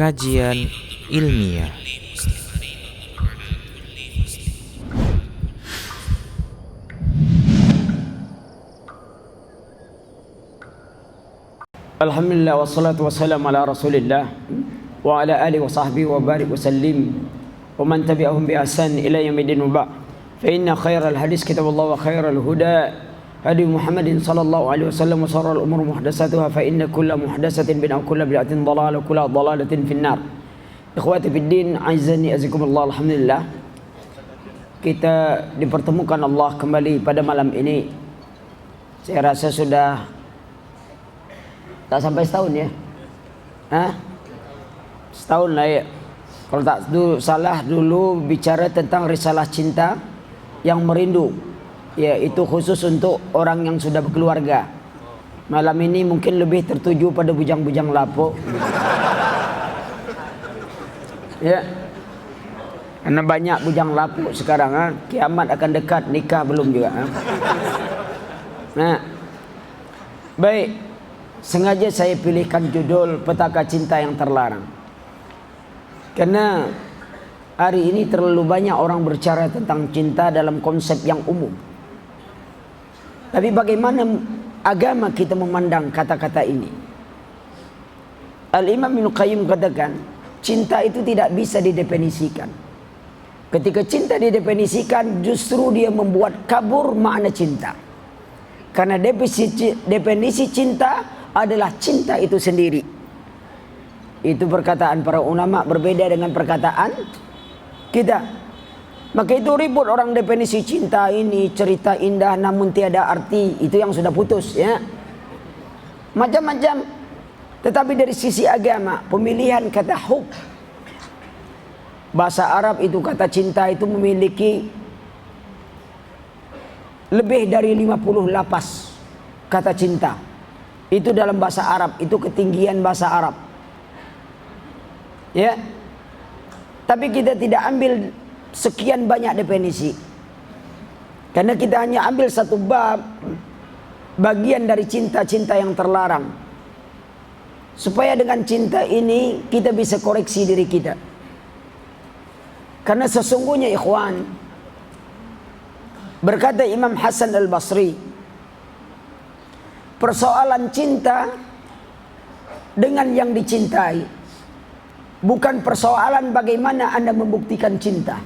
kajian ilmiah. Alhamdulillah wassalatu wassalamu ala Rasulillah wa ala alihi wa sahbihi wa barik wa sallim wa man tabi'ahum bi ihsan ila yaumil wa ba'. Fa inna khairal hadis kitabullah wa khairal huda hadi Muhammadin sallallahu alaihi wasallam wa sharral umur muhdatsatuha fa inna kulla muhdatsatin bid'ah wa kulla bid'atin dhalalah wa kulla dhalalatin finnar. Ikhwati fid din, aizani azikumullah. Alhamdulillah kita dipertemukan Allah kembali pada malam ini. Saya rasa sudah tak sampai setahun ya. Setahun lah ya. Kalau tak salah dulu bicara tentang risalah cinta yang merindu. Ya, itu khusus untuk orang yang sudah berkeluarga. Malam ini mungkin lebih tertuju pada bujang-bujang lapuk. Ya. Karena banyak bujang lapuk sekarang. Kiamat akan dekat, nikah belum juga. Nah. Baik. Sengaja saya pilihkan judul Petaka Cinta yang Terlarang, karena hari ini terlalu banyak orang berbicara tentang cinta dalam konsep yang umum. Tapi bagaimana agama kita memandang kata-kata ini? Al-Imam Ibnu Qayyim katakan, cinta itu tidak bisa didefinisikan. Ketika cinta didefinisikan, justru dia membuat kabur makna cinta. Karena definisi cinta adalah cinta itu sendiri. Itu perkataan para ulama, berbeda dengan perkataan kita. Maka itu ribut orang definisi cinta ini, cerita indah namun tiada arti. Itu yang sudah putus ya. Macam-macam. Tetapi dari sisi agama, pemilihan kata hub, bahasa Arab itu kata cinta itu memiliki lebih dari 50 lapas kata cinta. Itu dalam bahasa Arab, itu ketinggian bahasa Arab. Ya. Tapi kita tidak ambil sekian banyak definisi. Karena kita hanya ambil satu bab, bagian dari cinta-cinta yang terlarang. Supaya dengan cinta ini kita bisa koreksi diri kita. Karena sesungguhnya ikhwan, berkata Imam Hasan al-Basri, persoalan cinta dengan yang dicintai bukan persoalan bagaimana Anda membuktikan cinta,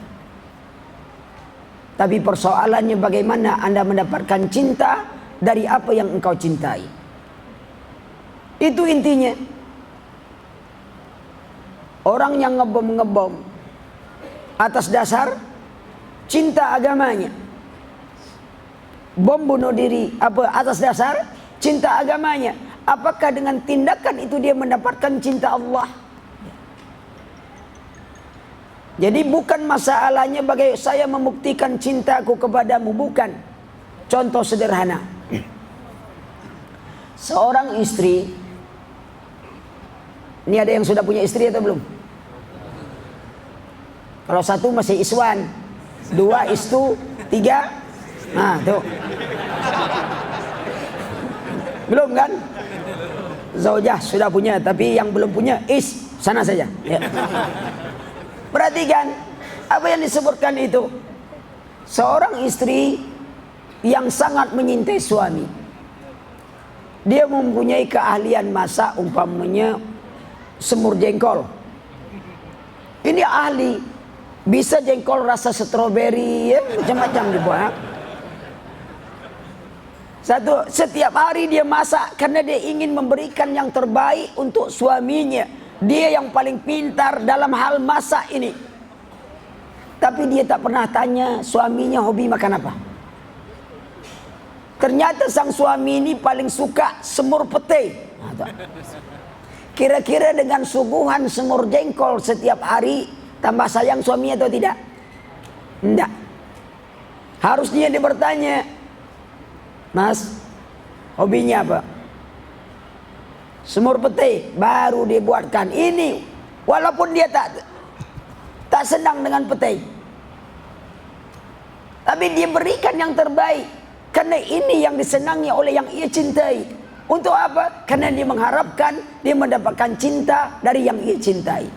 tapi persoalannya bagaimana Anda mendapatkan cinta dari apa yang engkau cintai. Itu intinya. Orang yang ngebom atas dasar cinta agamanya, bom bunuh diri atas dasar cinta agamanya. Apakah dengan tindakan itu dia mendapatkan cinta Allah? Jadi bukan masalahnya bagaimana saya membuktikan cintaku kepadamu, bukan. Contoh sederhana. Seorang istri, ini ada yang sudah punya istri atau belum? Kalau satu masih iswan, dua istu, tiga, nah tuh. Belum kan? Zaujah sudah punya, tapi yang belum punya sana saja ya. Perhatikan apa yang disebutkan itu. Seorang istri yang sangat menyintai suami, dia mempunyai keahlian masak, umpamanya semur jengkol. Ini ahli, bisa jengkol rasa stroberi ya, macam-macam dibuat. Setiap hari dia masak karena dia ingin memberikan yang terbaik untuk suaminya. Dia yang paling pintar dalam hal masak ini. Tapi dia tak pernah tanya suaminya hobi makan apa. Ternyata sang suami ini paling suka semur pete. Kira-kira dengan suguhan semur jengkol setiap hari tambah sayang suaminya atau tidak? Tidak. Harusnya dia bertanya, Mas, hobinya apa? Semur pete, baru dia buatkan ini. Walaupun dia tak senang dengan pete, tapi dia berikan yang terbaik. Karena ini yang disenangi oleh yang ia cintai. Untuk apa? Karena dia mengharapkan dia mendapatkan cinta dari yang ia cintai.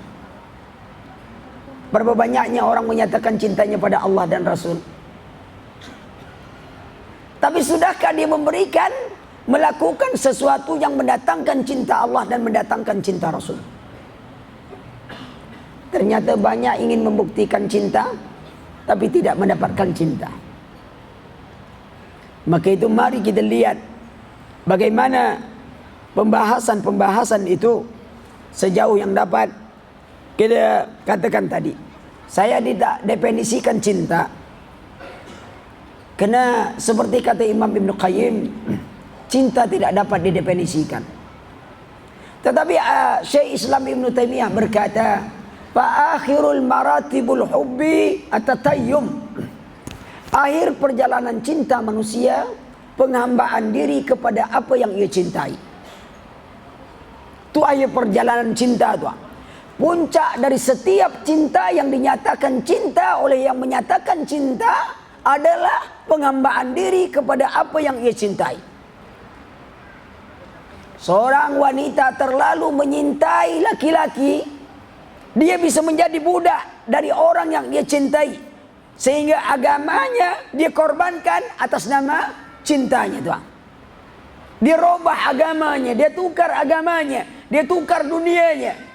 Berapa banyaknya orang menyatakan cintanya pada Allah dan Rasul. Tapi sudahkah dia melakukan sesuatu yang mendatangkan cinta Allah dan mendatangkan cinta Rasul? Ternyata banyak ingin membuktikan cinta, tapi tidak mendapatkan cinta. Maka itu mari kita lihat bagaimana pembahasan itu sejauh yang dapat kita katakan tadi. Saya tidak definisikan cinta, karena seperti kata Imam Ibn Qayyim, cinta tidak dapat didefinisikan. Tetapi Syekh Islam Ibn Taimiyah berkata, fa akhirul maratibul hubbi at-tatayyum. Akhir perjalanan cinta manusia, penghambaan diri kepada apa yang ia cintai. Itu akhir perjalanan cinta tu. Puncak dari setiap cinta yang dinyatakan cinta oleh yang menyatakan cinta adalah penghambaan diri kepada apa yang ia cintai. Seorang wanita terlalu menyintai laki-laki, dia bisa menjadi budak dari orang yang dia cintai. Sehingga agamanya dia korbankan atas nama cintanya, tuan. Dia robah agamanya, dia tukar agamanya, dia tukar dunianya.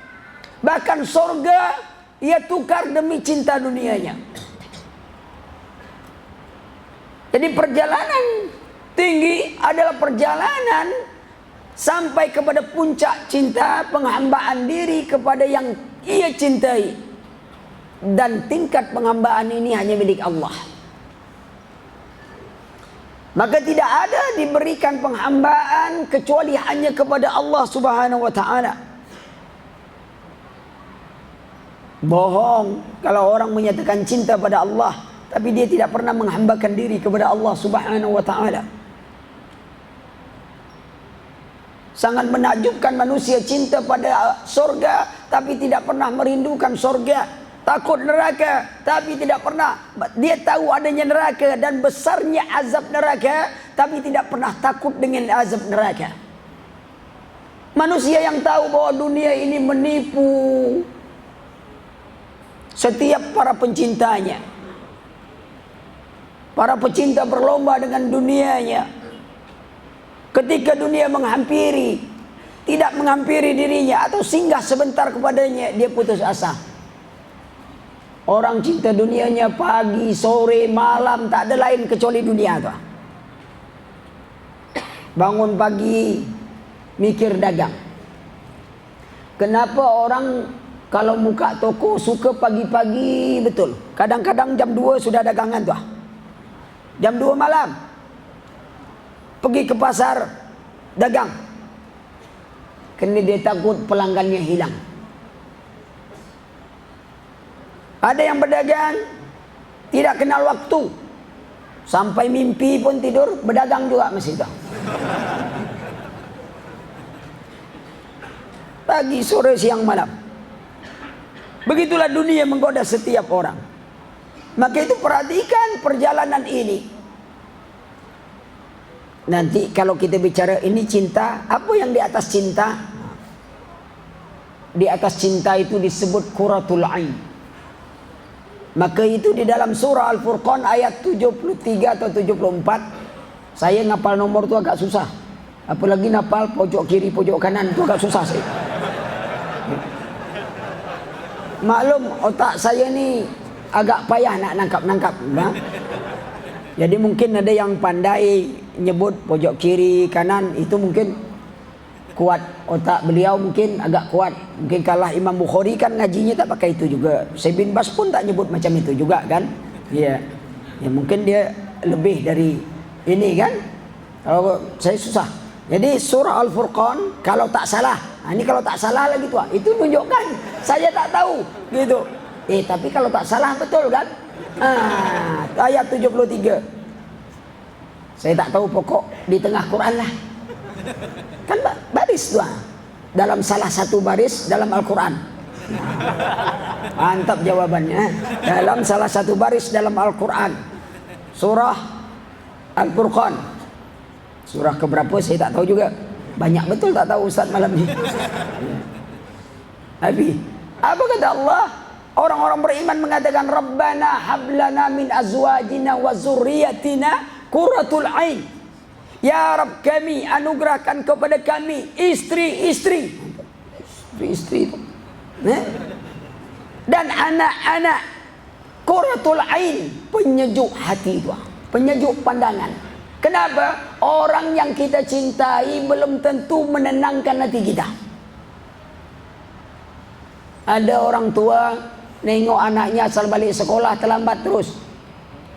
Bahkan sorga ia tukar demi cinta dunianya. Jadi perjalanan tinggi adalah perjalanan sampai kepada puncak cinta, penghambaan diri kepada yang ia cintai. Dan tingkat penghambaan ini hanya milik Allah. Maka tidak ada diberikan penghambaan kecuali hanya kepada Allah Subhanahu wa taala. Bohong kalau orang menyatakan cinta pada Allah tapi dia tidak pernah menghambakan diri kepada Allah Subhanahu wa taala. Sangat menakjubkan manusia cinta pada surga tapi tidak pernah merindukan surga. Takut neraka tapi tidak pernah, dia tahu adanya neraka dan besarnya azab neraka tapi tidak pernah takut dengan azab neraka. Manusia yang tahu bahwa dunia ini menipu setiap para pencintanya. Para pecinta berlomba dengan dunianya. Ketika dunia menghampiri, tidak menghampiri dirinya atau singgah sebentar kepadanya, dia putus asa. Orang cinta dunianya pagi, sore, malam, tak ada lain kecuali dunia tu. Bangun pagi, mikir dagang. Kenapa orang kalau buka toko suka pagi-pagi betul? Kadang-kadang jam 2 sudah dagangan tu. Jam 2 malam pergi ke pasar dagang. Kerana dia takut pelanggannya hilang. Ada yang berdagang tidak kenal waktu, sampai mimpi pun tidur berdagang juga masih itu. Pagi, sore, siang, malam. Begitulah dunia menggoda setiap orang. Maka itu perhatikan perjalanan ini. Nanti kalau kita bicara ini cinta, apa yang di atas cinta? Di atas cinta itu disebut qurratul ain. Maka itu di dalam surah Al-Furqan ayat 73 atau 74. Saya ngapal nomor itu agak susah. Apalagi ngapal pojok kiri, pojok kanan itu agak susah saya. Maklum otak saya ni agak payah nak nangkap-nangkap. Nah? Jadi mungkin ada yang pandai nyebut pojok kiri, kanan, itu mungkin kuat. Otak beliau mungkin agak kuat. Mungkin kalah Imam Bukhari kan ngajinya tak pakai itu juga. Syekh bin Bas pun tak nyebut macam itu juga kan. Ya, ya mungkin dia lebih dari ini kan. Kalau saya susah. Jadi surah Al-Furqan kalau tak salah. Ini kalau tak salah lagi tuh. Itu menunjukkan saya tak tahu gitu. Tapi kalau tak salah betul kan. Ayat 73. Saya tak tahu pokok di tengah Quran lah. Kan baris tuh. Dalam salah satu baris dalam Al-Quran. Mantap jawabannya. Dalam salah satu baris dalam Al-Quran. Surah Al-Furqan. Surah keberapa saya tak tahu juga. Banyak betul tak tahu Ustaz malam ni. Tapi apa kata Allah? Orang-orang beriman mengatakan Rabbana hablana min azwajina wa zurriyatina qurratul ain. Ya Rabb kami anugerahkan kepada kami istri-istri. Istri-istri itu. Dan anak-anak qurratul ain, penyejuk hati itu, penyejuk pandangan. Kenapa? Orang yang kita cintai belum tentu menenangkan hati kita. Ada orang tua nengok anaknya asal balik sekolah terlambat terus.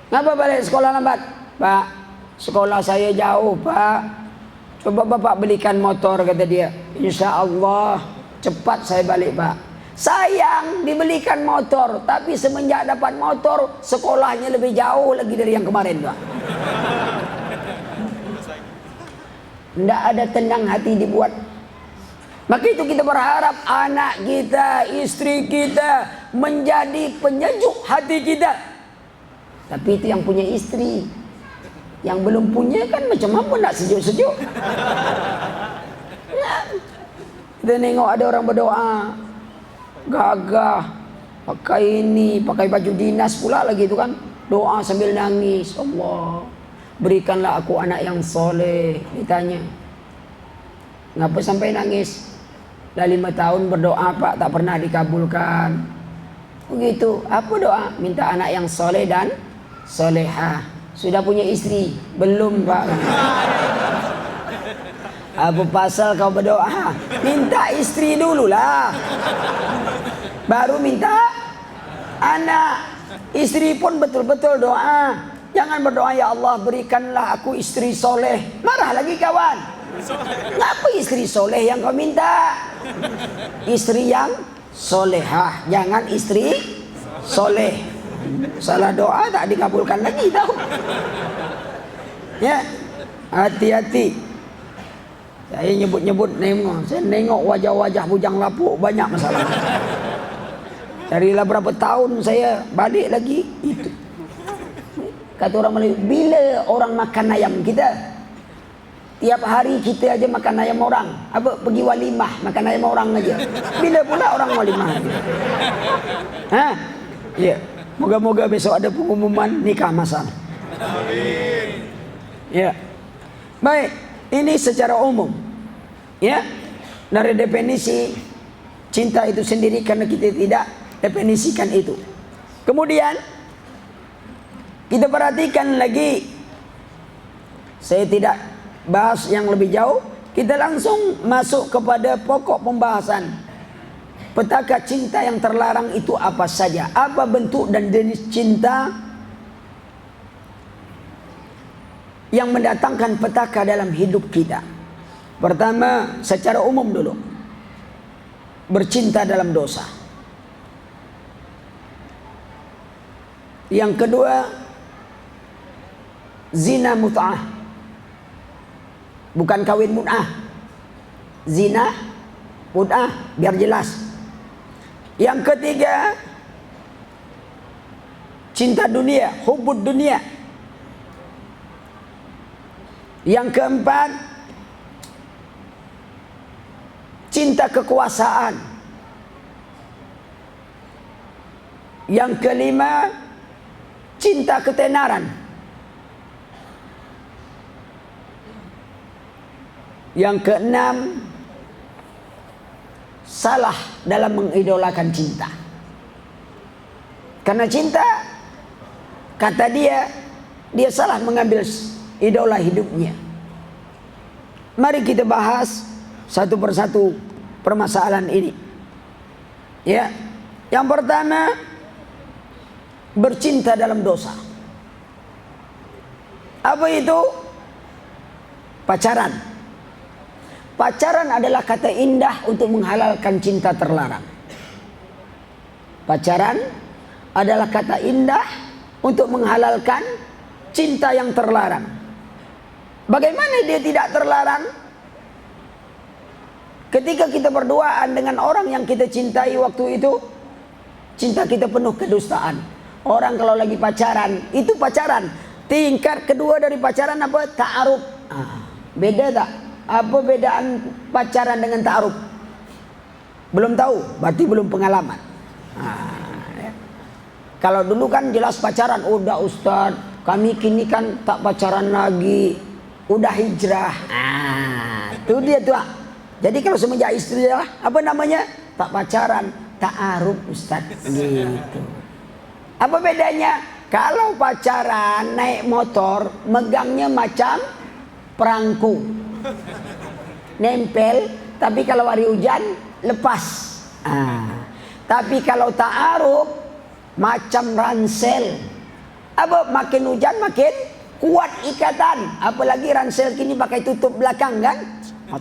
Kenapa balik sekolah lambat? Pak, sekolah saya jauh Pak. Coba Bapak belikan motor, kata dia. Insya Allah cepat saya balik Pak. Sayang dibelikan motor, tapi semenjak dapat motor sekolahnya lebih jauh lagi dari yang kemarin Pak. Tidak ada tenang hati dibuat. Maka itu kita berharap anak kita, istri kita menjadi penyejuk hati kita. Tapi itu yang punya istri. Yang belum punya kan macam apa nak sejuk-sejuk. Kita nengok ada orang berdoa, gagah, pakai ini, pakai baju dinas pula lagi itu kan. Doa sambil nangis. Allah, berikanlah aku anak yang soleh. Ditanya, ngapa sampai nangis? Dah 5 tahun berdoa Pak, tak pernah dikabulkan. Begitu. Apa doa? Minta anak yang soleh dan solehah. Sudah punya istri? Belum Pak. Apa pasal kau berdoa? Minta istri dululah, baru minta anak. Istri pun betul-betul doa. Jangan berdoa, ya Allah berikanlah aku istri soleh. Marah lagi kawan. Ngapa istri soleh yang kau minta? Istri yang solehah, jangan istri soleh. Salah doa tak dikabulkan lagi tahu. Ya, hati-hati. Saya nyebut-nyebut saya nengok wajah-wajah bujang lapuk banyak masalah. Darilah berapa tahun saya balik lagi itu. Kata orang Melayu, bila orang makan ayam kita, tiap hari kita aja makan ayam orang. Apa? Pergi walimah makan ayam orang aja. Bila pula orang walimah? Hah? Ya. Moga-moga besok ada pengumuman nikah masal. Amin. Ya. Baik, ini secara umum. Ya. Dari definisi cinta itu sendiri karena kita tidak definisikan itu. Kemudian kita perhatikan lagi. Saya tidak bahas yang lebih jauh, kita langsung masuk kepada pokok pembahasan. Petaka cinta yang terlarang itu apa saja? Apa bentuk dan jenis cinta yang mendatangkan petaka dalam hidup kita? Pertama, secara umum dulu, bercinta dalam dosa. Yang kedua, zina mut'ah. Bukan kawin mut'ah. Zina mut'ah, biar jelas. Yang ketiga, cinta dunia, hubbud dunia. Yang keempat, cinta kekuasaan. Yang kelima, cinta ketenaran. Yang keenam, salah dalam mengidolakan cinta. Karena cinta, kata dia salah mengambil idola hidupnya. Mari kita bahas satu persatu permasalahan ini. Ya, yang pertama, bercinta dalam dosa. Apa itu? Pacaran. Pacaran adalah kata indah untuk menghalalkan cinta terlarang. Pacaran adalah kata indah untuk menghalalkan cinta yang terlarang. Bagaimana dia tidak terlarang? Ketika kita berduaan dengan orang yang kita cintai waktu itu, cinta kita penuh kedustaan. Orang kalau lagi pacaran, itu pacaran. Tingkat kedua dari pacaran apa? Ta'aruf. Beda tak? Apa bedaan pacaran dengan ta'aruf? Belum tahu, berarti belum pengalaman. Ya. Kalau dulu kan jelas pacaran, udah Ustaz, kami kini kan tak pacaran lagi, udah hijrah. Itu dia tuh. Jadi kalau semenjak istri lah, apa namanya? Tak pacaran, ta'aruf Ustaz. Gitu. Apa bedanya? Kalau pacaran naik motor, megangnya macam perangko, nempel. Tapi kalau hari hujan lepas. Tapi kalau ta'aruf macam ransel. Apa makin hujan makin kuat ikatan. Apalagi ransel kini pakai tutup belakang kan?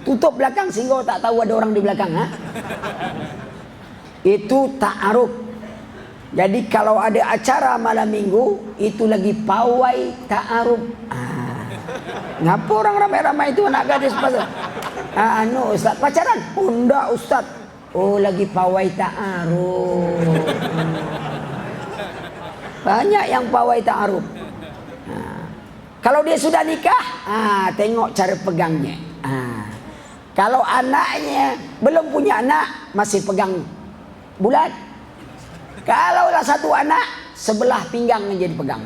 Tutup belakang sehingga tak tahu ada orang di belakang. Itu ta'aruf. Jadi kalau ada acara malam minggu, itu lagi pawai ta'aruf. Ngapa orang ramai-ramai itu anak gadis pasal? Ustaz pacaran? Oh enggak Ustaz. Oh lagi pawai ta'aruf. Banyak yang pawai ta'aruf. Kalau dia sudah nikah, tengok cara pegangnya. Kalau anaknya belum punya anak, masih pegang bulat. Kalau lah satu anak, sebelah pinggang yang jadi pegang.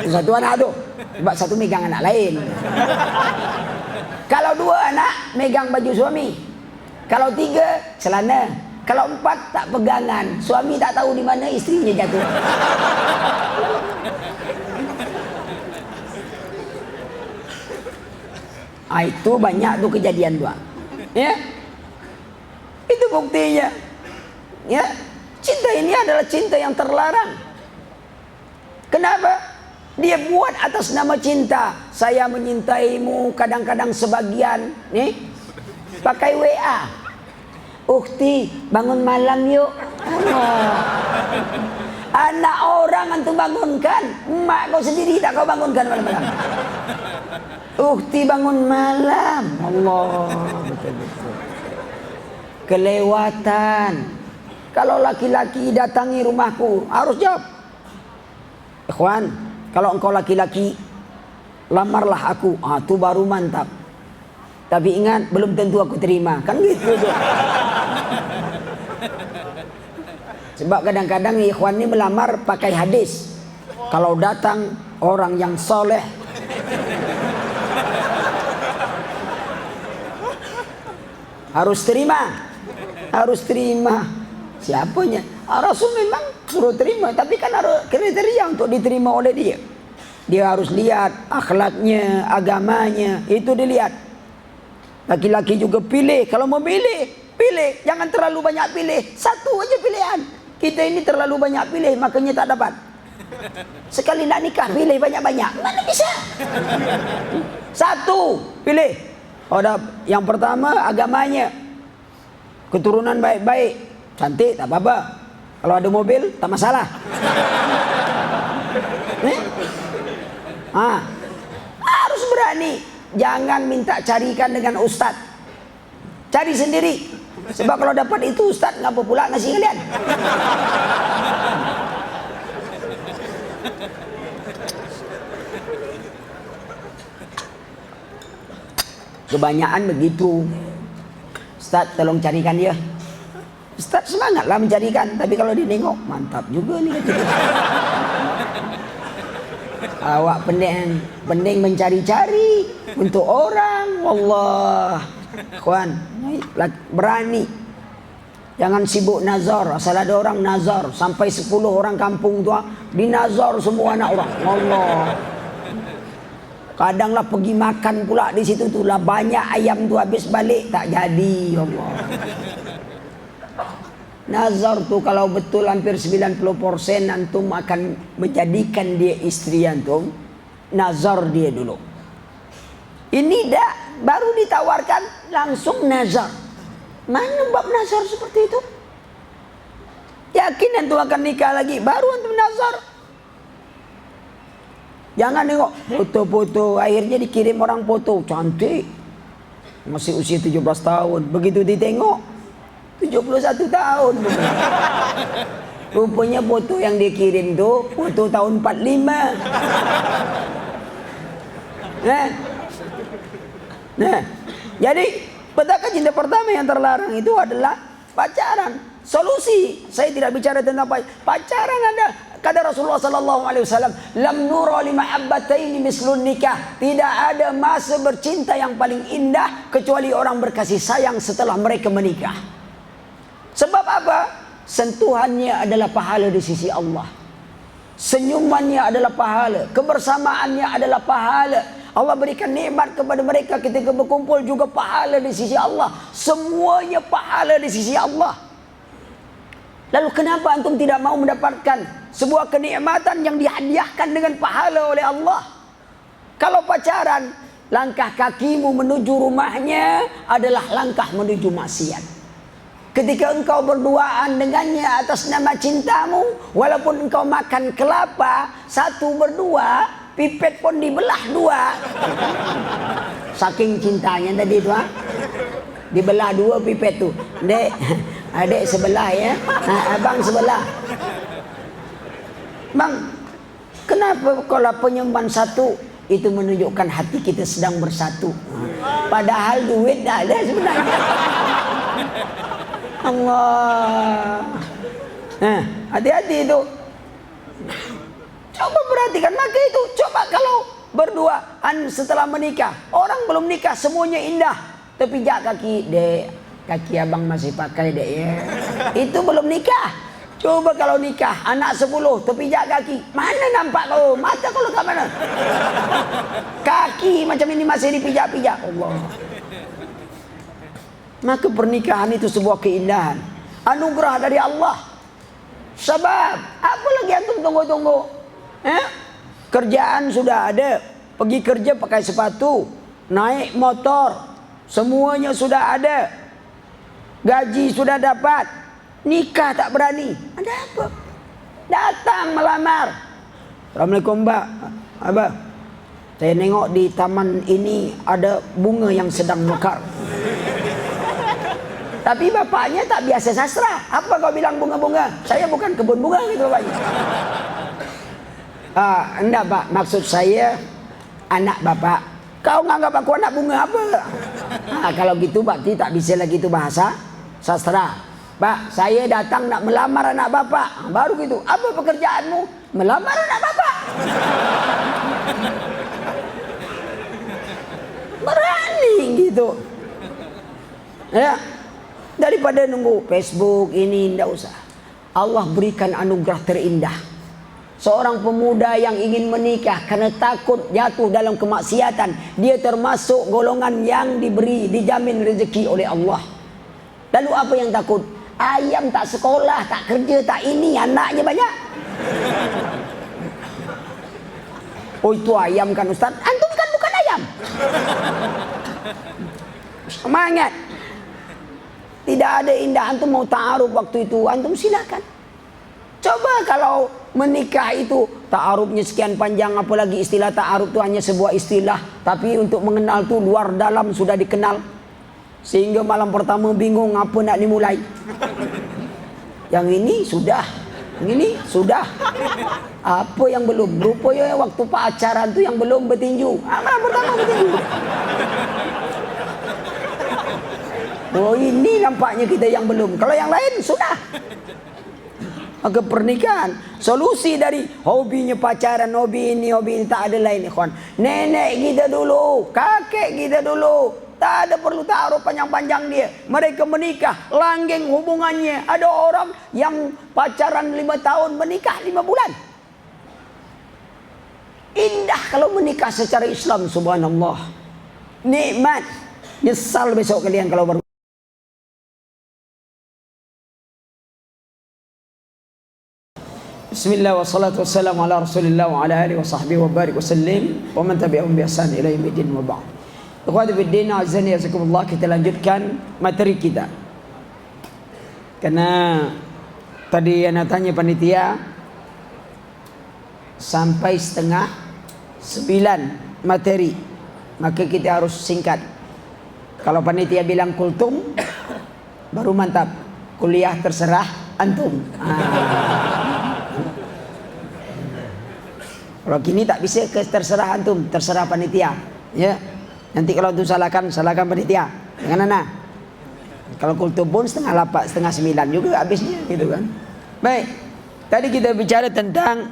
Satu anak tu, sebab satu megang anak lain. Kalau dua anak, megang baju suami. Kalau tiga, celana. Kalau empat, tak pegangan. Suami tak tahu di mana istrinya jatuh. Itu banyak tu kejadian tu. Ya, itu buktinya. Ya. Cinta ini adalah cinta yang terlarang. Kenapa? Dia buat atas nama cinta. Saya menyintaimu, kadang-kadang sebagian nih pakai WA. Ukti, bangun malam yuk. Anak orang antum bangunkan, emak kau sendiri tak kau bangunkan malam-malam. Ukti bangun malam. Allah, betul-betul. Kelewatan. Kalau laki-laki datangi rumahku, harus jawab. Ikhwan, kalau engkau laki-laki, lamarlah aku. Itu baru mantap. Tapi ingat, belum tentu aku terima. Kan gitu tuh. Sebab kadang-kadang ikhwan ini melamar pakai hadis. Kalau datang orang yang soleh, harus terima. Harus terima. Siapanya? Rasul memang suruh terima, tapi kan harus kriteria untuk diterima oleh dia. Dia harus lihat akhlaknya, agamanya, itu dilihat. Laki-laki juga pilih, kalau mau pilih, pilih. Jangan terlalu banyak pilih, satu aja pilihan. Kita ini terlalu banyak pilih, makanya tak dapat. Sekali nak nikah, pilih banyak-banyak, mana bisa? Satu, pilih. Yang pertama agamanya, keturunan baik-baik. Cantik tak apa-apa. Kalau ada mobil tak masalah. Harus berani. Jangan minta carikan dengan ustaz. Cari sendiri. Sebab kalau dapat itu ustaz, ngapa pula ngasih kalian? Kebanyakan begitu. Ustaz tolong carikan dia. Ustaz semangatlah mencarikan, tapi kalau dia nengok, mantap juga nih. Awak pening mencari-cari untuk orang. Wallah, kawan, berani. Jangan sibuk nazar. Asal ada orang nazar, sampai 10 orang kampung tua dinazar semua anak orang. Allah. Kadanglah pergi makan pula di situ tu lah, banyak ayam tu habis balik tak jadi. Allah. Nazar tu kalau betul hampir 90% antum akan menjadikan dia istri antum. Nazar dia dulu. Ini dah baru ditawarkan langsung nazar. Mana bab nazar seperti itu? Yakin antum akan nikah lagi, baru antum nazar. Jangan tengok foto-foto, akhirnya dikirim orang foto cantik, masih usia 17 tahun. Begitu ditengok 71 tahun. Rupanya foto yang dia kirim tu foto tahun 45. Nah, Jadi petaka cinta pertama yang terlarang itu adalah pacaran. Solusi, saya tidak bicara tentang pacaran. Ada kata Rasulullah sallallahu alaihi wasallam, lam nura li mahabbataini mislun nikah. Tidak ada masa bercinta yang paling indah kecuali orang berkasih sayang setelah mereka menikah. Sebab apa? Sentuhannya adalah pahala di sisi Allah. Senyumannya adalah pahala, kebersamaannya adalah pahala. Allah berikan nikmat kepada mereka ketika berkumpul juga pahala di sisi Allah. Semuanya pahala di sisi Allah. Lalu kenapa antum tidak mau mendapatkan sebuah kenikmatan yang dihadiahkan dengan pahala oleh Allah? Kalau pacaran, langkah kakimu menuju rumahnya adalah langkah menuju maksiat. Ketika engkau berduaan dengannya atas nama cintamu, walaupun engkau makan kelapa satu berdua, pipet pun dibelah dua. Saking cintanya tadi itu, dibelah dua pipet tuh. Dek, adik sebelah ya, abang sebelah. Bang, kenapa kalau penyembahan satu itu menunjukkan hati kita sedang bersatu? Padahal duit dah ada sebenarnya. Allah. Nah, hati-hati itu. Coba perhatikan, maka itu coba kalau berduaan setelah menikah. Orang belum nikah semuanya indah, tapi jak kaki, dek, kaki abang masih pakai dek ya. Itu belum nikah. Coba kalau nikah, anak 10, tapi jak kaki. Mana nampak kau? Mata kau lekat mana? Kaki macam ini masih dipijak-pijak. Allah. Maka pernikahan itu sebuah keindahan, anugerah dari Allah. Sebab apa lagi antum tunggu-tunggu? Kerjaan sudah ada, pergi kerja pakai sepatu, naik motor, semuanya sudah ada, gaji sudah dapat, nikah tak berani. Ada apa? Datang melamar. Assalamualaikum mbak, abah, saya nengok di taman ini ada bunga yang sedang mekar. Tapi bapaknya tak biasa sastra. Apa kau bilang bunga-bunga? Saya bukan kebun bunga gitu bapaknya. Enggak pak, maksud saya anak bapak. Kau nganggap aku anak bunga apa? Kalau gitu berarti tak bisa lagi itu bahasa sastra. Pak, saya datang nak melamar anak bapak. Baru gitu. Apa pekerjaanmu? Melamar anak bapak. Berani gitu. Ya. Daripada nunggu Facebook ini, tidak usah. Allah berikan anugerah terindah. Seorang pemuda yang ingin menikah karena takut jatuh dalam kemaksiatan, dia termasuk golongan yang dijamin rezeki oleh Allah. Lalu apa yang takut? Ayam tak sekolah, tak kerja, tak ini, anaknya banyak. Oh itu ayam kan Ustaz? Antum kan bukan ayam. Semangat. Tidak ada indah. Antum mau ta'aruf waktu itu, antum silakan. Coba kalau menikah itu ta'arufnya sekian panjang, apalagi istilah ta'aruf itu hanya sebuah istilah, tapi untuk mengenal tuh luar dalam sudah dikenal. Sehingga malam pertama bingung apa nak dimulai. Yang ini sudah, yang ini sudah. Apa yang belum? Rupanya waktu pacaran tuh yang belum bertinju. Malam pertama bertinju. Oh ini nampaknya kita yang belum. Kalau yang lain sudah. Maka pernikahan, solusi dari hobinya pacaran, hobi ini tak ada lain ikhwan. Nenek kita dulu, kakek kita dulu, tak ada perlu ta'aruf panjang-panjang dia. Mereka menikah, langgeng hubungannya. Ada orang yang pacaran 5 tahun, menikah 5 bulan. Indah kalau menikah secara Islam, subhanallah. Nikmat. Nyesal besok kalian kalau baru. Bismillah wassalatu wassalamu ala rasulillah wa ala alihi wa sahbihi wa barik wa sallim wa man tabi'ahum bi ihsan ila yaumil wa ba'd. Ikhwati fid din, azani yazakumullah, kita lanjutkan materi kita. Karena tadi yang tanya panitia sampai setengah 9 materi, maka kita harus singkat. Kalau panitia bilang kultum baru mantap, kuliah terserah antum. Kalau gini tak bisa, terserah antum, terserah panitia. Ya. Nanti kalau itu salahkan panitia. Jangan anak. Kalau kultum pun 8:30, 8:30 juga habisnya gitu kan. Baik. Tadi kita bicara tentang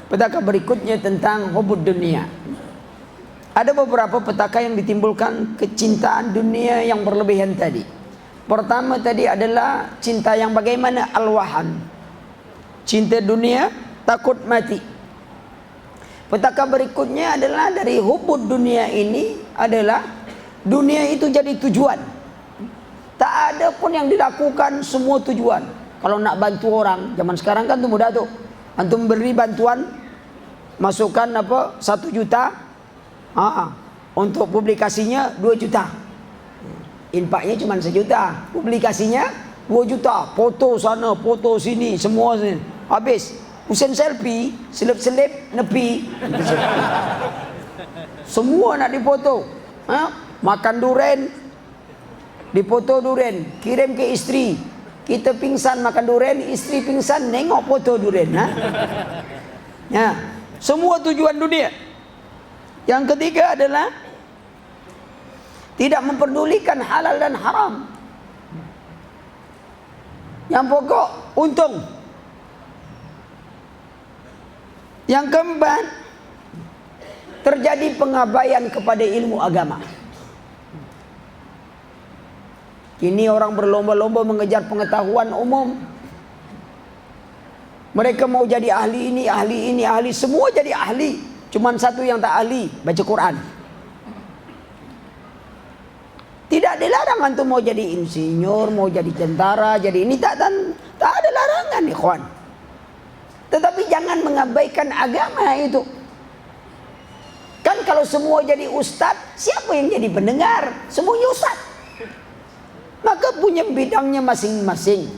petaka berikutnya tentang hubud dunia. Ada beberapa petaka yang ditimbulkan kecintaan dunia yang berlebihan tadi. Pertama tadi adalah cinta yang bagaimana? Al-wahan. Cinta dunia, takut mati. Petaka berikutnya adalah dari hubud dunia ini adalah dunia itu jadi tujuan. Tak ada pun yang dilakukan semua tujuan. Kalau nak bantu orang, zaman sekarang kan tuh mudah tuh. Antum beri bantuan, masukkan 1 juta, untuk publikasinya 2 juta. Infaknya cuma 1 juta, publikasinya 2 juta. Foto sana, foto sini, semua sini. Habis, usen selfie, selip-selip, nepi. Semua nak difoto. Makan duren, dipoto duren, kirim ke istri. Kita pingsan makan duren, istri pingsan nengok foto duren. Ya, semua tujuan dunia. Yang ketiga adalah tidak memperdulikan halal dan haram. Yang pokok untung. Yang keempat, terjadi pengabaian kepada ilmu agama. Kini orang berlomba-lomba mengejar pengetahuan umum. Mereka mau jadi ahli ini, ahli ini, ahli. Semua jadi ahli. Cuman satu yang tak ahli, baca Quran. Tidak dilarang antum mau jadi insinyur, mau jadi tentara, jadi ini tak ada larangan, ikhwan. Tetapi jangan mengabaikan agama itu. Kan kalau semua jadi ustaz, siapa yang jadi pendengar? Semuanya ustaz. Maka punya bidangnya masing-masing.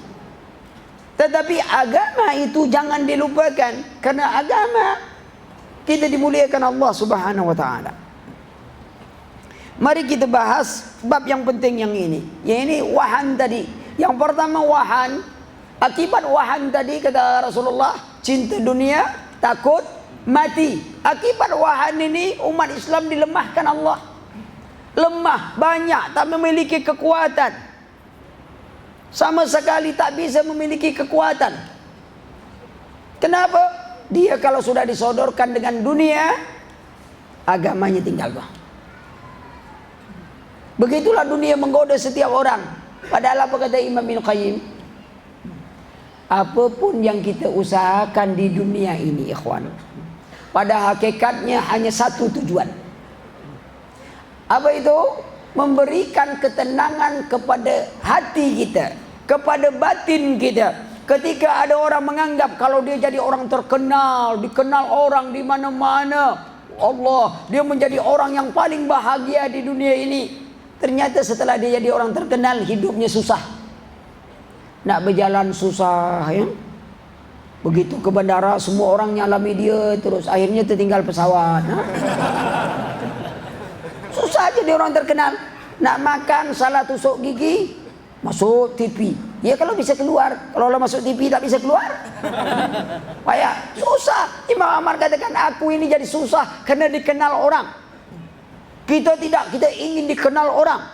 Tetapi agama itu jangan dilupakan. Karena agama kita dimuliakan Allah Subhanahu wa ta'ala. Mari kita bahas bab yang penting yang ini. Yang ini wahan tadi. Yang pertama wahan. Akibat wahan tadi kata Rasulullah, cinta dunia, takut mati. Akibat wahan ini umat Islam dilemahkan Allah. Lemah, banyak, tak memiliki kekuatan. Sama sekali tak bisa memiliki kekuatan. Kenapa? Dia kalau sudah disodorkan dengan dunia, agamanya tinggal bang. Begitulah dunia menggoda setiap orang. Padahal apa kata Imam Ibn Qayyim? Apapun yang kita usahakan di dunia ini, ikhwan, pada hakikatnya hanya satu tujuan. Apa itu? Memberikan ketenangan kepada hati kita, kepada batin kita. Ketika ada orang menganggap kalau dia jadi orang terkenal, dikenal orang di mana-mana, Allah, dia menjadi orang yang paling bahagia di dunia ini. Ternyata setelah dia jadi orang terkenal, hidupnya susah. Nak berjalan susah, ya. Begitu ke bandara, semua orang nyalami dia terus. Akhirnya tertinggal pesawat. Susah aja dia orang terkenal. Nak makan salah tusuk gigi, masuk TV. Ya kalau bisa keluar. Kalau masuk TV tak bisa keluar. Payah, susah. Imam Ahmad katakan, aku ini jadi susah karena dikenal orang. Kita tidak, kita ingin dikenal orang.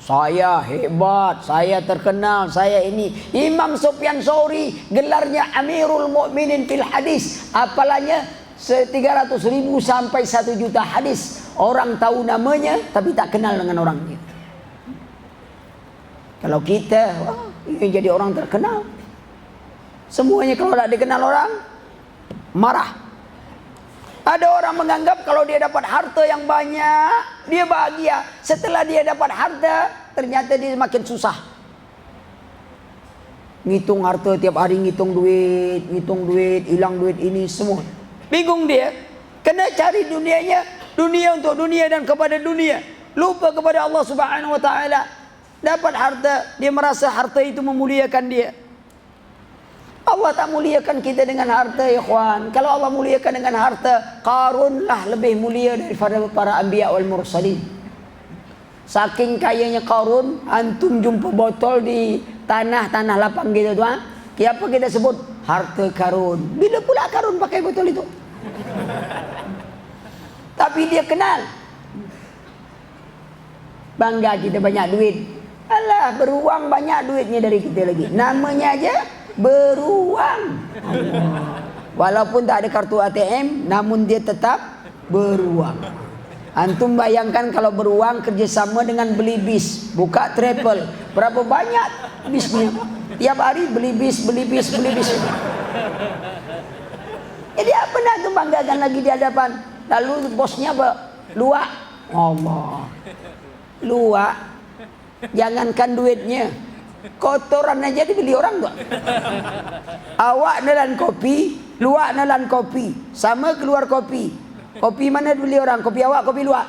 Saya hebat, saya terkenal, saya ini. Imam Sufyan Tsauri gelarnya Amirul Mukminin fil hadis. Apalanya 300.000 sampai 1 juta hadis. Orang tahu namanya tapi tak kenal dengan orangnya. Kalau kita ingin jadi orang terkenal, semuanya kalau tak dikenal orang marah. Ada orang menganggap kalau dia dapat harta yang banyak, dia bahagia. Setelah dia dapat harta, ternyata dia makin susah. Ngitung harta tiap hari, ngitung duit, hilang duit ini semua. Bingung dia. Kena cari dunianya, dunia untuk dunia dan kepada dunia. Lupa kepada Allah Subhanahu wa ta'ala. Dapat harta, dia merasa harta itu memuliakan dia. Allah tak muliakan kita dengan harta, ya ikhwan. Kalau Allah muliakan dengan harta, Qarun lah lebih mulia daripada para anbiya wal mursalin. Saking kayanya Qarun, antum jumpa botol di tanah lapang gitu tuh. Apa kita sebut? Harta Qarun. Bila pula Qarun pakai botol itu? Tapi dia kenal Bangga kita banyak duit. Alah, beruang banyak duitnya dari kita lagi. Namanya aja beruang. Walaupun tak ada kartu ATM, namun dia tetap beruang. Antum bayangkan kalau beruang kerjasama dengan beli bis, buka travel, berapa banyak bisnya? Tiap hari beli bis. Jadi apa nak tu banggakan lagi di hadapan? Lalu bosnya apa? Luak. Allah. Luak. Jangankan duitnya, kotoran aja dibeli orang tuh. Awak nelan kopi, luak nelan kopi, sama keluar kopi. Kopi mana dibeli orang? Kopi awak, kopi luak.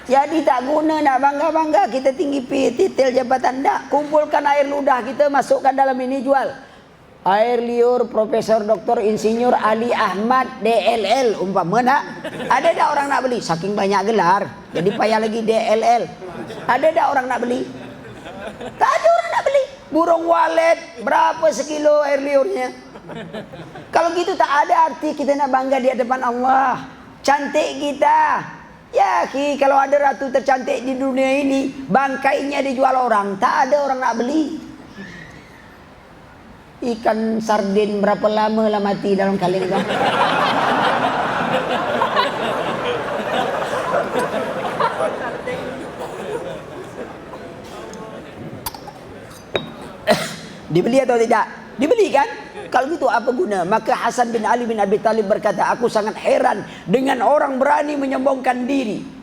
Jadi tak guna nak bangga-bangga kita tinggi titel jabatan tak. Kumpulkan air ludah kita, masukkan dalam ini, jual. Air liur Profesor Dr. Insinyur Ali Ahmad DLL umpama nak. Ada tak orang nak beli? Saking banyak gelar, jadi payah lagi DLL. Ada tak orang nak beli? Tak ada orang nak beli. Burung walet berapa sekilo air liurnya? Kalau gitu tak ada arti kita nak bangga di hadapan Allah. Cantik kita. Ya kalau ada ratu tercantik di dunia ini, bangkainya dijual orang, tak ada orang nak beli. Ikan sardin berapa lama lah mati dalam kaleng kan? Dibeli atau tidak? Dibeli kan? Kalau gitu apa guna? Maka Hasan bin Ali bin Abi Thalib berkata, aku sangat heran dengan orang berani menyombongkan diri.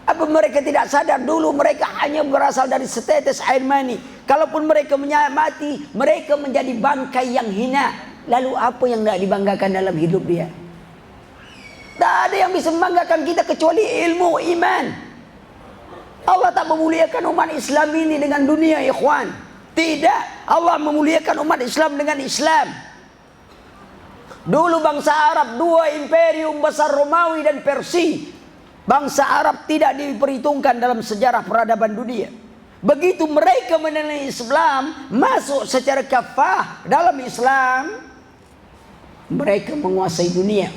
Apa mereka tidak sadar dulu mereka hanya berasal dari setetes air mani? Kalaupun mereka mati, mereka menjadi bangkai yang hina. Lalu apa yang tidak dibanggakan dalam hidup dia? Tak ada yang bisa membanggakan kita kecuali ilmu iman. Allah tak memuliakan umat Islam ini dengan dunia, ikhwan. Tidak, Allah memuliakan umat Islam dengan Islam. Dulu bangsa Arab, dua imperium besar, Romawi dan Persia. Bangsa Arab tidak diperhitungkan dalam sejarah peradaban dunia. Begitu mereka mengenai Islam, masuk secara kafah dalam Islam, mereka menguasai dunia.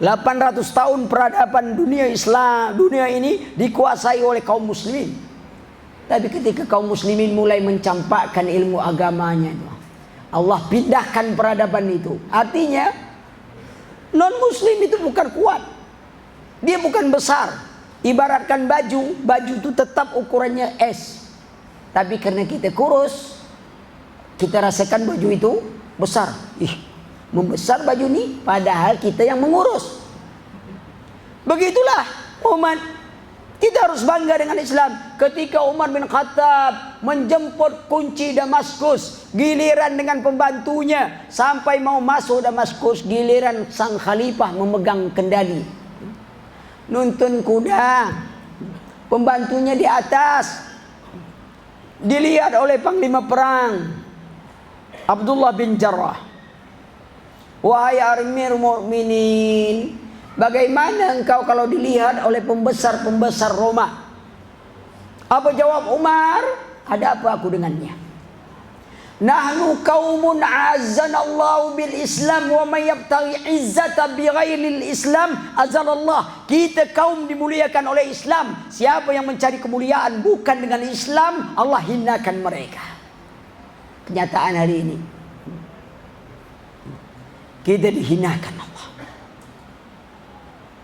800 tahun peradaban dunia Islam, dunia ini dikuasai oleh kaum muslimin. Tapi ketika kaum muslimin mulai mencampakkan ilmu agamanya, Allah pindahkan peradaban itu. Artinya non muslim itu bukan kuat, dia bukan besar. Ibaratkan baju itu tetap ukurannya S. Tapi karena kita kurus, kita rasakan baju itu besar. Membesar baju ini, padahal kita yang mengurus. Begitulah umat. Kita harus bangga dengan Islam. Ketika Umar bin Khattab menjemput kunci Damaskus, giliran dengan pembantunya sampai mau masuk Damaskus, giliran sang khalifah memegang kendali. Nuntun kuda, pembantunya di atas. Dilihat oleh panglima perang Abdullah bin Jarrah. Wahai Amir Mukminin, bagaimana engkau kalau dilihat oleh pembesar-pembesar Roma? Apa jawab Umar? Ada apa aku dengannya? Nahnu qaumun azzanallahu bil Islam wa may yabtaghi izzata bighairil Islam azzalallah. Kita kaum dimuliakan oleh Islam. Siapa yang mencari kemuliaan bukan dengan Islam, Allah hinakan mereka. Kenyataan hari ini kita dihinakan Allah.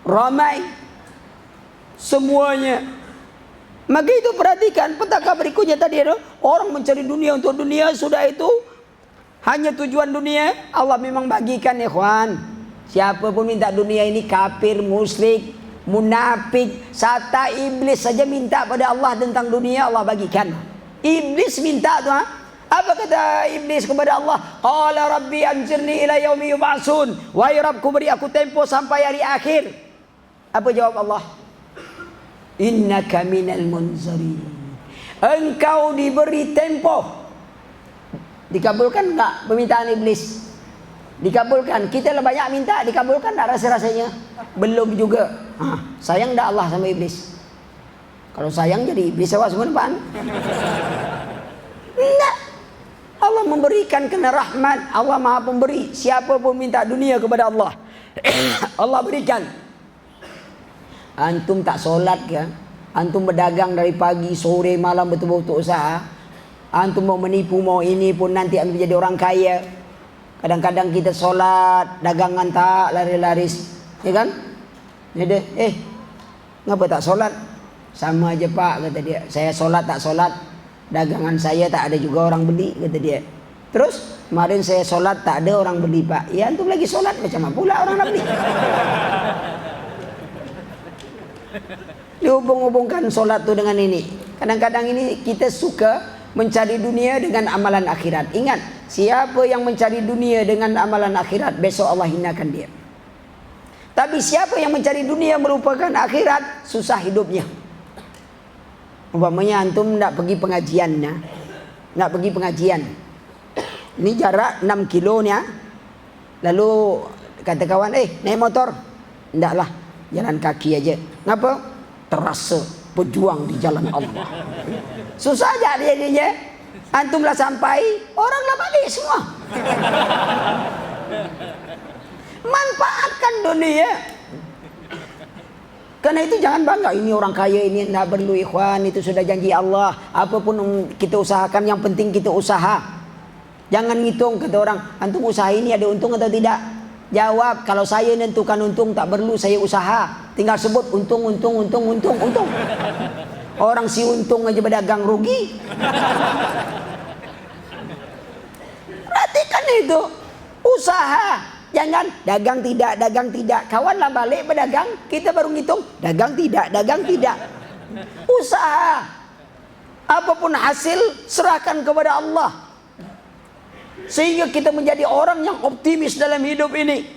Ramai semuanya. Maka itu perhatikan petaka berikutnya tadi itu, orang mencari dunia untuk dunia, sudah itu hanya tujuan dunia. Allah memang bagikan, ikhwan. Siapa pun minta dunia ini kafir, musyrik, munafik, sata iblis saja minta pada Allah tentang dunia, Allah bagikan. Iblis minta tuh, apa kata iblis kepada Allah? Qala rabbi anzirni ila yaumi yub'atsun. Wahai Rabbku, beri aku tempo sampai hari akhir. Apa jawab Allah? Innaka minal munzirin. Engkau diberi tempo. Dikabulkan enggak permintaan iblis? Dikabulkan. Kita banyak minta, dikabulkan enggak rasa-rasanya? Belum juga. Sayang enggak Allah sama iblis? Kalau sayang jadi iblis awak semua depan. Enggak. Allah memberikan kena rahmat. Allah Maha Pemberi. Siapa pun minta dunia kepada Allah, Allah berikan. Antum tak solat ya? Antum berdagang dari pagi, sore, malam betul-betul usaha. Antum mau menipu, mau ini pun nanti antum jadi orang kaya. Kadang-kadang kita solat, dagangan tak laris-laris, ya kan? Dia, ngapa tak solat? Sama aja pak, kata dia. Saya solat tak solat, dagangan saya tak ada juga orang beli, kata dia. Terus kemarin saya solat tak ada orang beli pak. Ya antum lagi solat macam mana pula orang nak beli? Dihubung-hubungkan solat tu dengan ini. Kadang-kadang ini kita suka mencari dunia dengan amalan akhirat. Ingat, siapa yang mencari dunia dengan amalan akhirat, besok Allah hinakan dia. Tapi siapa yang mencari dunia merupakan akhirat, susah hidupnya. Umpamanya antum nak pergi pengajian, nak pergi pengajian. Ini jarak 6 kilonya. Lalu kata kawan, naik motor. Ndaklah, jalan kaki aja. Ngapa? Terasa berjuang di jalan Allah. Susah aja dia. Antumlah sampai, oranglah balik semua. Manfaatkan dunia. Karena itu jangan bangga, ini orang kaya, ini tidak perlu ikhwan, itu sudah janji Allah. Apapun kita usahakan, yang penting kita usaha. Jangan ngitung, kata orang, antum usaha ini ada untung atau tidak? Jawab, kalau saya nentukan untung tak perlu saya usaha. Tinggal sebut untung. Orang si untung aja berdagang rugi. Perhatikan itu. Usaha. Jangan dagang tidak. Kawanlah balik berdagang, kita baru ngitung. Dagang tidak. Usaha. Apapun hasil, serahkan kepada Allah. Sehingga kita menjadi orang yang optimis dalam hidup ini.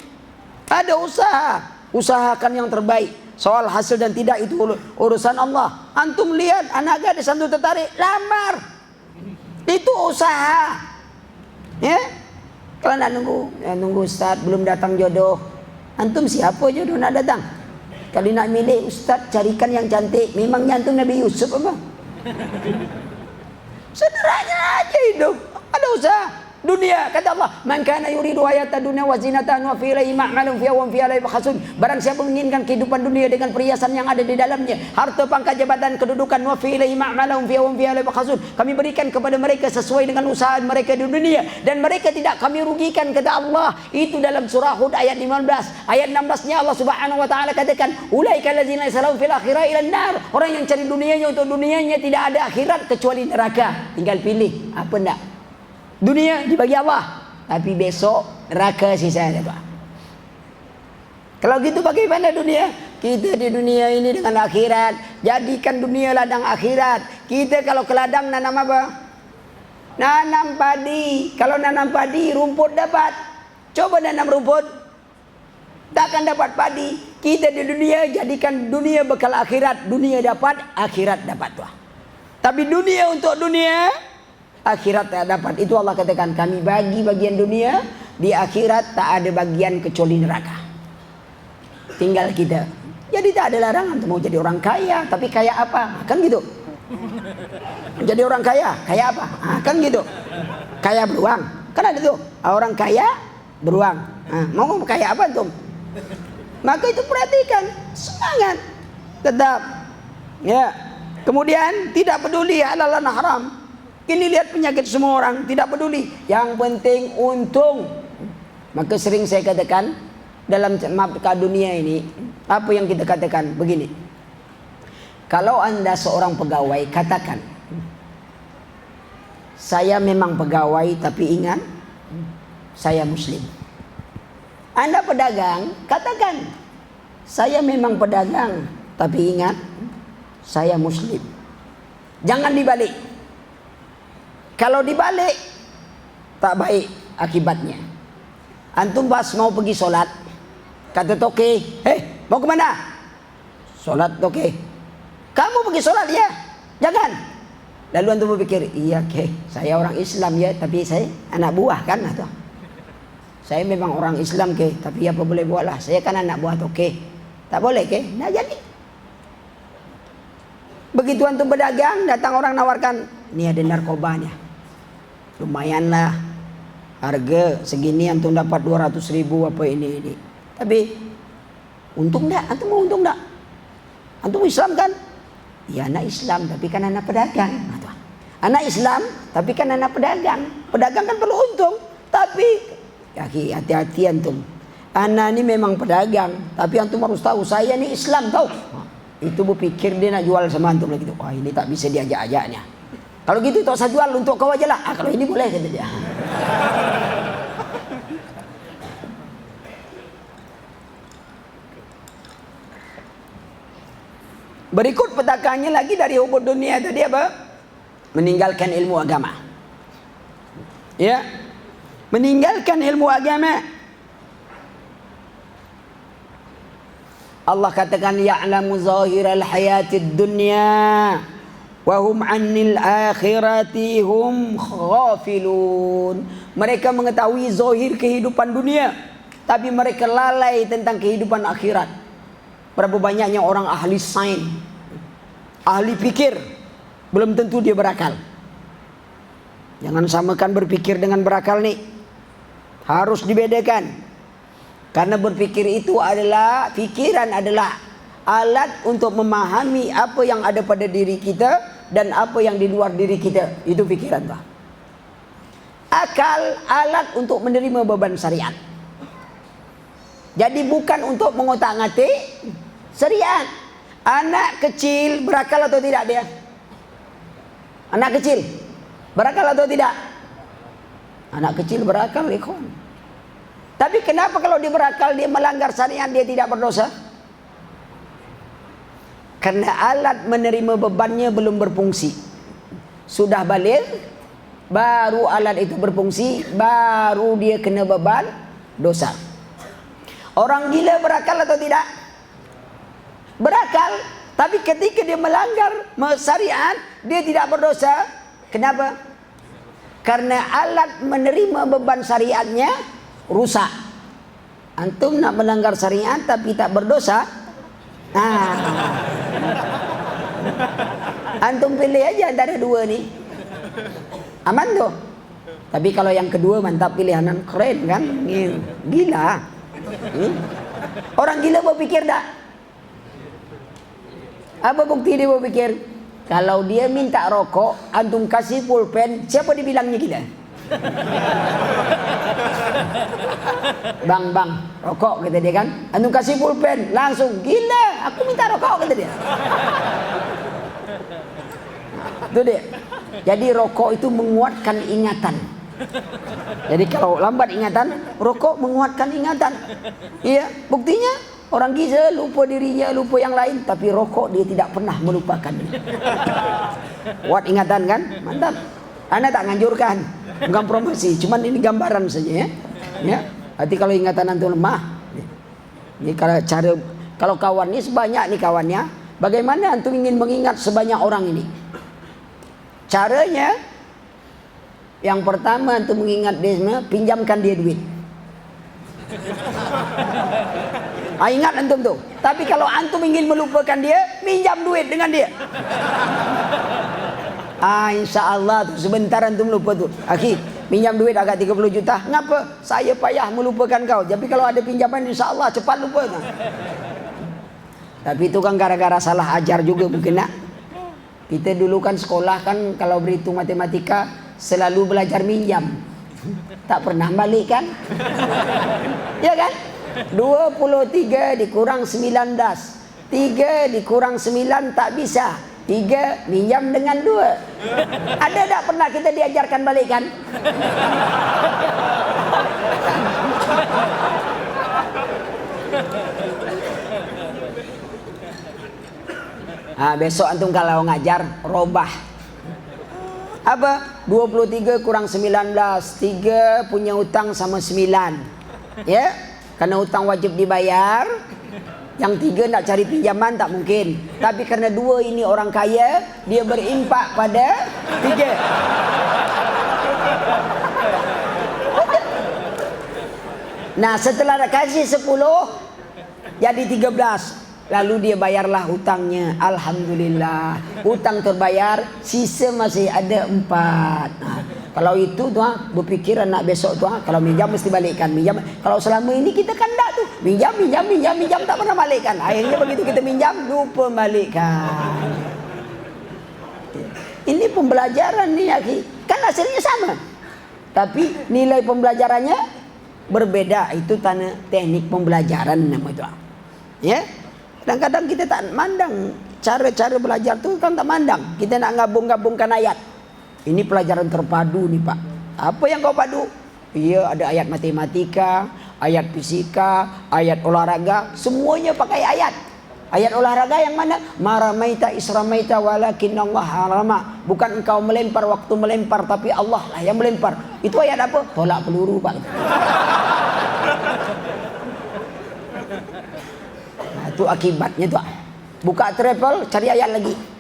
Ada usaha, usahakan yang terbaik. Soal hasil dan tidak itu urusan Allah. Antum lihat anak gadis antum tertarik, lamar. Itu usaha. Ya? Kalau nak nunggu Ustaz belum datang jodoh. Antum siapa jodoh nak datang? Kalau nak milih Ustaz carikan yang cantik. Memangnya antum Nabi Yusuf apa? Sederhana aja hidup. Ada usaha. Dunia, kata Allah, man kana yuridu hayata dunya wa zinatan wa fi ilayhi ma'malun fi wa fi alayhi bakhasun. Barang siapa menginginkan kehidupan dunia dengan perhiasan yang ada di dalamnya, harta, pangkat, jabatan, kedudukan, wa fi ilayhi ma'malun fi wa fi alayhi bakhasun. Kami berikan kepada mereka sesuai dengan usaha mereka di dunia dan mereka tidak kami rugikan, kata Allah. Itu dalam surah Hud ayat 15. Ayat 16-nya Allah Subhanahu wa taala katakan, ulaika allazina yasalun fil akhirati ila nar. Orang yang cari dunianya untuk dunianya, tidak ada akhirat kecuali neraka. Tinggal pilih apa ndak. Dunia dibagi Allah, tapi besok neraka sisa ada Pak. Kalau gitu bagaimana dunia? Kita di dunia ini dengan akhirat. Jadikan dunia ladang akhirat. Kita kalau ke ladang nanam apa? Nanam padi. Kalau nanam padi rumput dapat. Coba nanam rumput, takkan dapat padi. Kita di dunia jadikan dunia bekal akhirat. Dunia dapat, akhirat dapat Pak. Tapi dunia untuk dunia, akhirat tak dapat. Itu Allah katakan, kami bagi bagian dunia, di akhirat tak ada bagian kecuali neraka. Tinggal kita. Jadi tak ada larangan mau jadi orang kaya, tapi kaya apa? Kan gitu. Jadi orang kaya apa? Kan gitu. Kaya beruang. Kan ada tuh orang kaya beruang. Mau kaya apa tuh? Maka itu perhatikan, semangat tetap. Ya. Kemudian tidak peduli halal dan haram. Ini lihat penyakit semua orang, tidak peduli. Yang penting untung. Maka sering saya katakan dalam mapka dunia ini, apa yang kita katakan begini. Kalau Anda seorang pegawai, katakan, saya memang pegawai tapi ingat, saya muslim. Anda pedagang, katakan, saya memang pedagang tapi ingat, saya muslim. Jangan dibalik. Kalau dibalik, tak baik akibatnya. Antum pas mau pergi sholat, kata toke, mau kemana? Sholat toke. Kamu pergi sholat ya? Jangan. Lalu antum berpikir, iya saya orang Islam ya, tapi saya anak buah kan? Atau saya memang orang Islam tapi apa boleh buatlah. Saya kan anak buah toke. Tak boleh nah jadi. Begitu antum berdagang, datang orang nawarkan, ini ada narkobanya. Lumayanlah harga segini antum dapat 200.000 apa ini. Tapi untung enggak? Antum mau untung enggak? Antum Islam kan? Ya anak Islam tapi kan anak pedagang. Anak Islam tapi kan anak pedagang. Pedagang kan perlu untung. Tapi hati-hati antum. Anak ini memang pedagang, tapi antum harus tahu saya ini Islam tahu. Itu berpikir dia nak jual sama antum lagi tuh. Wah ini tak bisa diajak-ajaknya. Kalau gitu tak usah jual untuk kau aja lah. Kalau ini boleh kata dia. Berikut petakannya lagi dari hubud dunia tadi apa? Meninggalkan ilmu agama. Ya. Meninggalkan ilmu agama. Allah katakan ya'lamu zahiral hayatid dunya wa hum 'anil akhirati hum ghafilun. Mereka mengetahui zahir kehidupan dunia, tapi mereka lalai tentang kehidupan akhirat. Berapa banyaknya orang ahli sains, ahli pikir, belum tentu dia berakal. Jangan samakan berpikir dengan berakal nih. Harus dibedakan. Karena berpikir itu adalah, pikiran adalah alat untuk memahami apa yang ada pada diri kita dan apa yang di luar diri kita. Itu pikiran tuh. Akal alat untuk menerima beban syariat. Jadi bukan untuk mengotak-ngatik syariat. Anak kecil berakal atau tidak dia? Anak kecil berakal atau tidak? Anak kecil berakal, ikhwan. Tapi kenapa kalau dia berakal, dia melanggar syariat, dia tidak berdosa? Karena alat menerima bebannya belum berfungsi. Sudah balik, baru alat itu berfungsi, baru dia kena beban dosa. Orang gila berakal atau tidak? Berakal, tapi ketika dia melanggar syariat, dia tidak berdosa. Kenapa? Karena alat menerima beban syariatnya rusak. Antum nak melanggar syariat tapi tak berdosa, antum pilih aja antara dua nih, aman tuh. Tapi kalau yang kedua mantap, pilihan keren kan, gila. Orang gila berpikir tak? Apa bukti dia berpikir? Kalau dia minta rokok, antum kasih pulpen, siapa dibilangnya gila? Bang, rokok kata dia kan. Antum kasih pulpen, langsung gila, aku minta rokok kata dia. Itu dia. Jadi rokok itu menguatkan ingatan. Jadi kalau lambat ingatan, rokok menguatkan ingatan. Iya, buktinya orang gila lupa dirinya, lupa yang lain, tapi rokok dia tidak pernah melupakan. Kuat ingatan kan? Mantap. Anda tak nganjurkan, bukan promosi, cuman ini gambaran saja ya. Ya. Nanti kalau ingatan antum lemah, ini kalau kawan ini sebanyak nih kawannya, bagaimana antum ingin mengingat sebanyak orang ini? Caranya, yang pertama antum mengingat dia semua, pinjamkan dia duit. Ingat antum tuh. Tapi kalau antum ingin melupakan dia, pinjam duit dengan dia. Insya Allah tuh sebentar antum lupa tuh. Akhi, pinjam duit agak 30 juta. Ngapa? Saya payah melupakan kau. Tapi kalau ada pinjaman insya Allah cepat lupa. Nah. Tapi itu kan gara-gara salah ajar juga mungkin nak. Kita dulu kan sekolah kan kalau berhitung matematika selalu belajar minjam. Tak pernah balik kan? Ya kan? 23 dikurang 19. 3 dikurang 9 tak bisa. 3 minjam dengan 2. Ada tak pernah kita diajarkan balik kan? Besok antum kalau ngajar robah. Apa? 23 kurang 19. 3 punya utang sama 9. Ya? Karena utang wajib dibayar. Yang 3 nak cari pinjaman tak mungkin. Tapi karena 2 ini orang kaya, dia berimpak pada 3. Nah setelah kasih 10 jadi 13. Lalu dia bayarlah hutangnya. Alhamdulillah, hutang terbayar, sisa masih ada 4. Nah, Kalau itu tuh berpikiran nak besok tuh kalau minjam mesti balikkan. Minjam. Kalau selama ini kita kan tak tuh minjam tak pernah balikkan. Akhirnya begitu kita minjam lupa balikkan. Ini pembelajaran nih ya, kan hasilnya sama. Tapi nilai pembelajarannya berbeda. Itu tanah teknik pembelajaran nama itu. Ya. Kadang-kadang kita tak mandang cara-cara belajar tuh kan tak mandang. Kita nak gabung-gabungkan ayat. Ini pelajaran terpadu nih Pak. Apa yang kau padu? Iya, ada ayat matematika, ayat fisika, ayat olahraga, semuanya pakai ayat. Ayat olahraga yang mana? Maramaita isramaita walakin Allah harama. Bukan engkau melempar waktu melempar, tapi Allah lah yang melempar. Itu ayat apa? Tolak peluru Pak. Nah, itu akibatnya tuh. Buka travel, cari ayat lagi.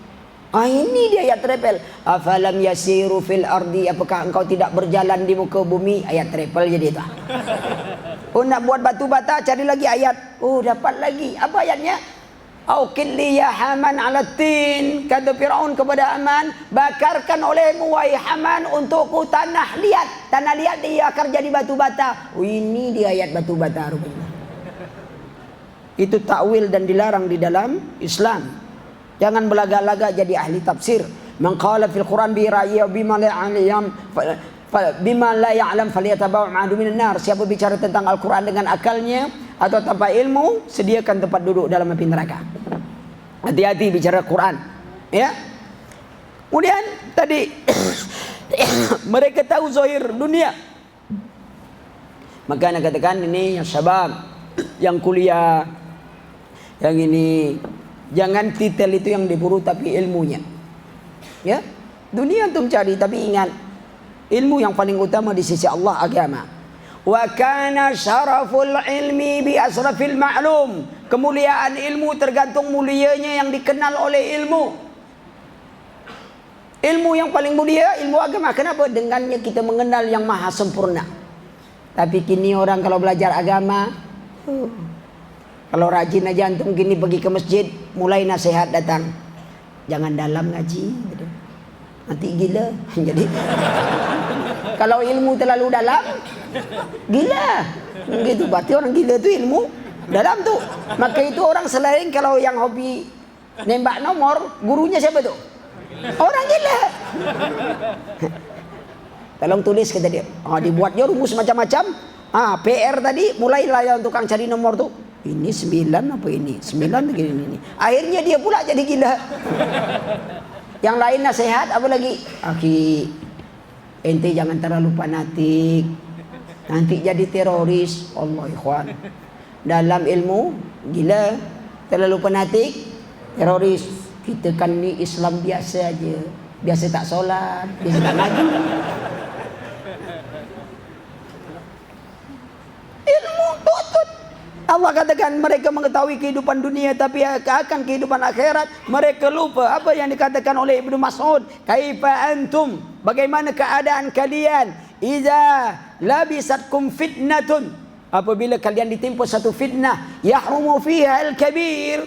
Ini dia ayat travel. Afalam yasiru fil ardi, apakah engkau tidak berjalan di muka bumi? Ayat travel jadi itu. Oh, nak buat batu bata, cari lagi ayat. Oh, dapat lagi. Apa ayatnya? Auqil li ya Haman ala tin. Kata Firaun kepada Haman, bakarkan olehmu wahai Haman untukku tanah liat. Tanah liat dia akan jadi batu bata. Oh, ini dia ayat batu bata rupanya. Itu takwil dan dilarang di dalam Islam. Jangan belaga-laga jadi ahli tafsir. Man qala fil Quran bi ra'yi bima la ya'lam falyatabawa ma'adu minan nar. Siapa bicara tentang Al-Quran dengan akalnya atau tanpa ilmu, sediakan tempat duduk dalam api neraka. Hati-hati bicara Quran. Ya. Kemudian tadi mereka tahu zahir dunia. Maka nak katakan ini yang syabab, yang kuliah, yang ini, jangan titel itu yang diburu tapi ilmunya. Ya, dunia antum cari tapi ingat ilmu yang paling utama di sisi Allah agama. Wa kana syaraful ilmi bi asrafil ma'lum. Kemuliaan ilmu tergantung mulianya yang dikenal oleh ilmu. Ilmu yang paling mulia ilmu agama. Kenapa? Dengannya kita mengenal yang maha sempurna. Tapi kini orang kalau belajar agama, kalau rajin aja antum gini pergi ke masjid, mulai nasihat datang. Jangan dalam ngaji, nanti gila. Jadi kalau ilmu terlalu dalam, gila. Gitu, berarti orang gila tu ilmu dalam tu. Maka itu orang selain kalau yang hobi nembak nomor, gurunya siapa tu? Orang gila. Tolong tulis kata dia. Dibuatnya rumus macam-macam. PR tadi mulailah yang tukang cari nomor tu. Ini 9 apa ini? 9 begini ini. Akhirnya dia pula jadi gila. Yang lain nasihat apa lagi? Aki, ente jangan terlalu fanatik. Nanti jadi teroris. Allah ikhwan. Dalam ilmu gila, terlalu fanatik, teroris. Kita kan ni Islam biasa aja. Biasa tak solat, biasa tak ngaji. Ilmu tutut. Allah katakan mereka mengetahui kehidupan dunia tapi akan kehidupan akhirat mereka lupa. Apa yang dikatakan oleh Ibnu Mas'ud, kaifa antum, bagaimana keadaan kalian idza labisatkum fitnatun, apabila kalian ditimpa satu fitnah, yahrumu fiha al-kabir,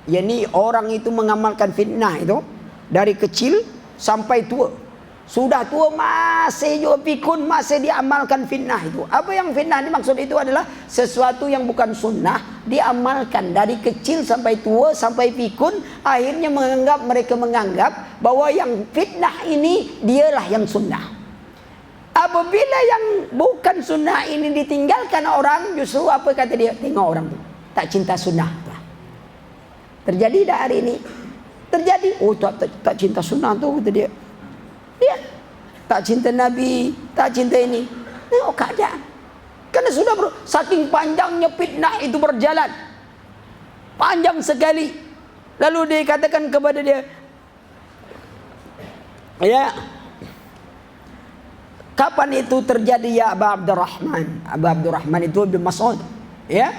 yakni orang itu mengamalkan fitnah itu dari kecil sampai tua. Sudah tua masih juga pikun, masih diamalkan fitnah itu. Apa yang fitnah dimaksud itu adalah sesuatu yang bukan sunnah diamalkan dari kecil sampai tua sampai pikun. Akhirnya mereka menganggap bahwa yang fitnah ini dialah yang sunnah. Apabila yang bukan sunnah ini ditinggalkan orang, justru apa kata dia? Tengok orang tu tak cinta sunnah. Terjadi dah hari ini. Terjadi. Oh tak cinta sunnah tu kata dia. Dia tak cinta Nabi, tak cinta ini. Tengok keadaan. Karena sudah saking panjangnya fitnah itu berjalan. Panjang sekali. Lalu dia katakan kepada dia, ya, kapan itu terjadi ya Aba Abdurrahman? Aba Abdurrahman itu Ibnu Mas'ud. Ya.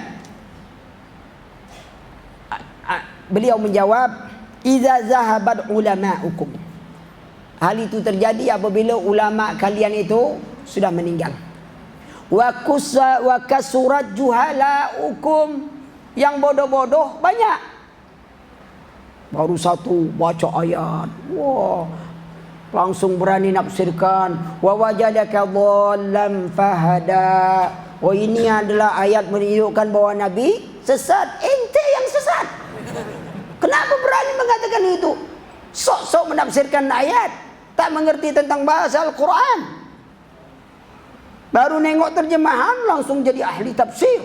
Beliau menjawab, "Idza zahabat ulama'ukum." Hal itu terjadi apabila ulama kalian itu sudah meninggal. Wa kasurat juhalaukum, yang bodoh-bodoh banyak. Baru satu baca ayat, wah, langsung berani nafsirkan. Wa wajadaka dhallan fahada. Oh, ini adalah ayat menunjukkan bahwa Nabi sesat. Ente yang sesat. Kenapa berani mengatakan itu? Sok-sok menafsirkan ayat, tak mengerti tentang bahasa Al-Quran. Baru nengok terjemahan langsung jadi ahli tafsir.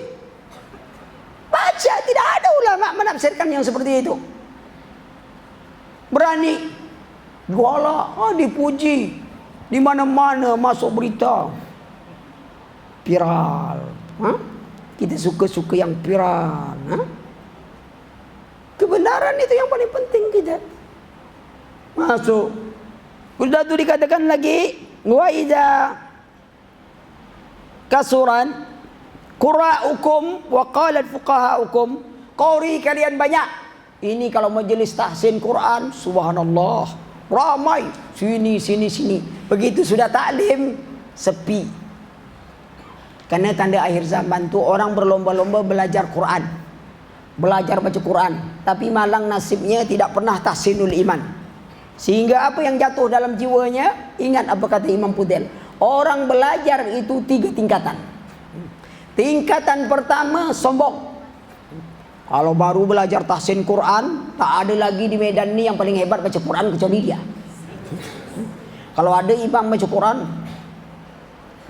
Baca, tidak ada ulama menafsirkan yang seperti itu. Berani galak, dipuji di mana-mana, masuk berita viral. Kita suka-suka yang viral. Kebenaran itu yang paling penting kita. Masuk. Sudah tu dikatakan lagi, wa idza kasuran qura'ukum wa qalat fuqaha'ukum, qori kalian banyak. Ini kalau majelis tahsin Quran, subhanallah, ramai sini. Begitu sudah taklim, sepi. Karena tanda akhir zaman tu orang berlomba-lomba belajar Quran, belajar baca Quran, tapi malang nasibnya tidak pernah tahsinul iman. Sehingga apa yang jatuh dalam jiwanya, ingat apa kata Imam Pudel, orang belajar itu 3 tingkatan. Tingkatan pertama, sombong. Kalau baru belajar tahsin Quran, tak ada lagi di Medan ni yang paling hebat baca Quran kecuali dia. Kalau ada imam baca Quran,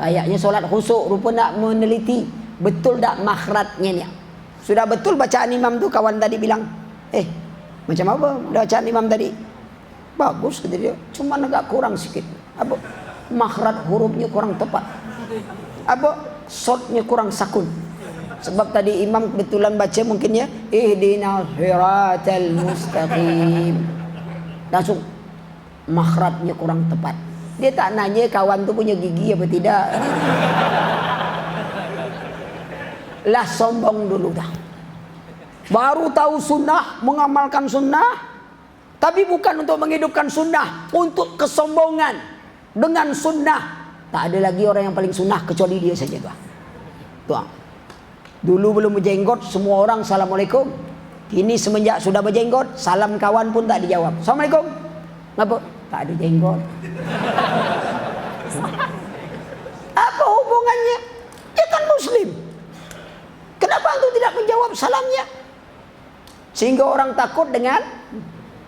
kayaknya solat khusyuk, rupa nak meneliti betul tak makhrajnya ni. Sudah betul bacaan imam tu, kawan tadi bilang, macam apa bacaan imam tadi? Bagus kata dia, cuma agak kurang sikit. Apa? Makhraj hurufnya kurang tepat. Apa? Shotnya kurang sakun. Sebab tadi imam kebetulan baca mungkinnya ihdinas siratal mustaqim. Langsung makhrajnya kurang tepat. Dia tak nanya kawan tu punya gigi apa tidak. Lah sombong dulu dah. Baru tahu sunnah, mengamalkan sunnah, tapi bukan untuk menghidupkan sunnah, untuk kesombongan dengan sunnah. Tak ada lagi orang yang paling sunnah kecuali dia saja tuan. Tuan. Dulu belum berjenggot, semua orang assalamualaikum. Kini semenjak sudah berjenggot, salam kawan pun tak dijawab. Assalamualaikum. Ngapa? Tak ada jenggot. Apa hubungannya? Dia kan muslim. Kenapa antum tidak menjawab salamnya? Sehingga orang takut dengan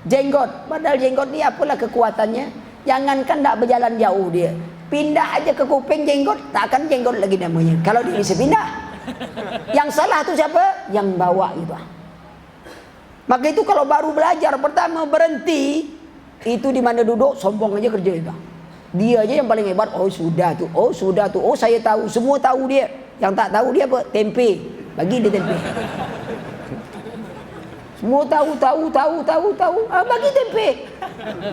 jenggot. Padahal jenggot ni apalah kekuatannya? Jangankan tak berjalan jauh dia, pindah aja ke kuping jenggot, tak akan jenggot lagi namanya. Kalau dia bisa pindah. Yang salah tu siapa? Yang bawa itu. Maka itu kalau baru belajar pertama berhenti, itu di mana duduk sombong aja kerja itu. Dia aja yang paling hebat. Oh sudah tu, oh saya tahu, semua tahu dia. Yang tak tahu dia apa? Tempe. Bagi dia tempe. Semua tahu. Bagi tempe.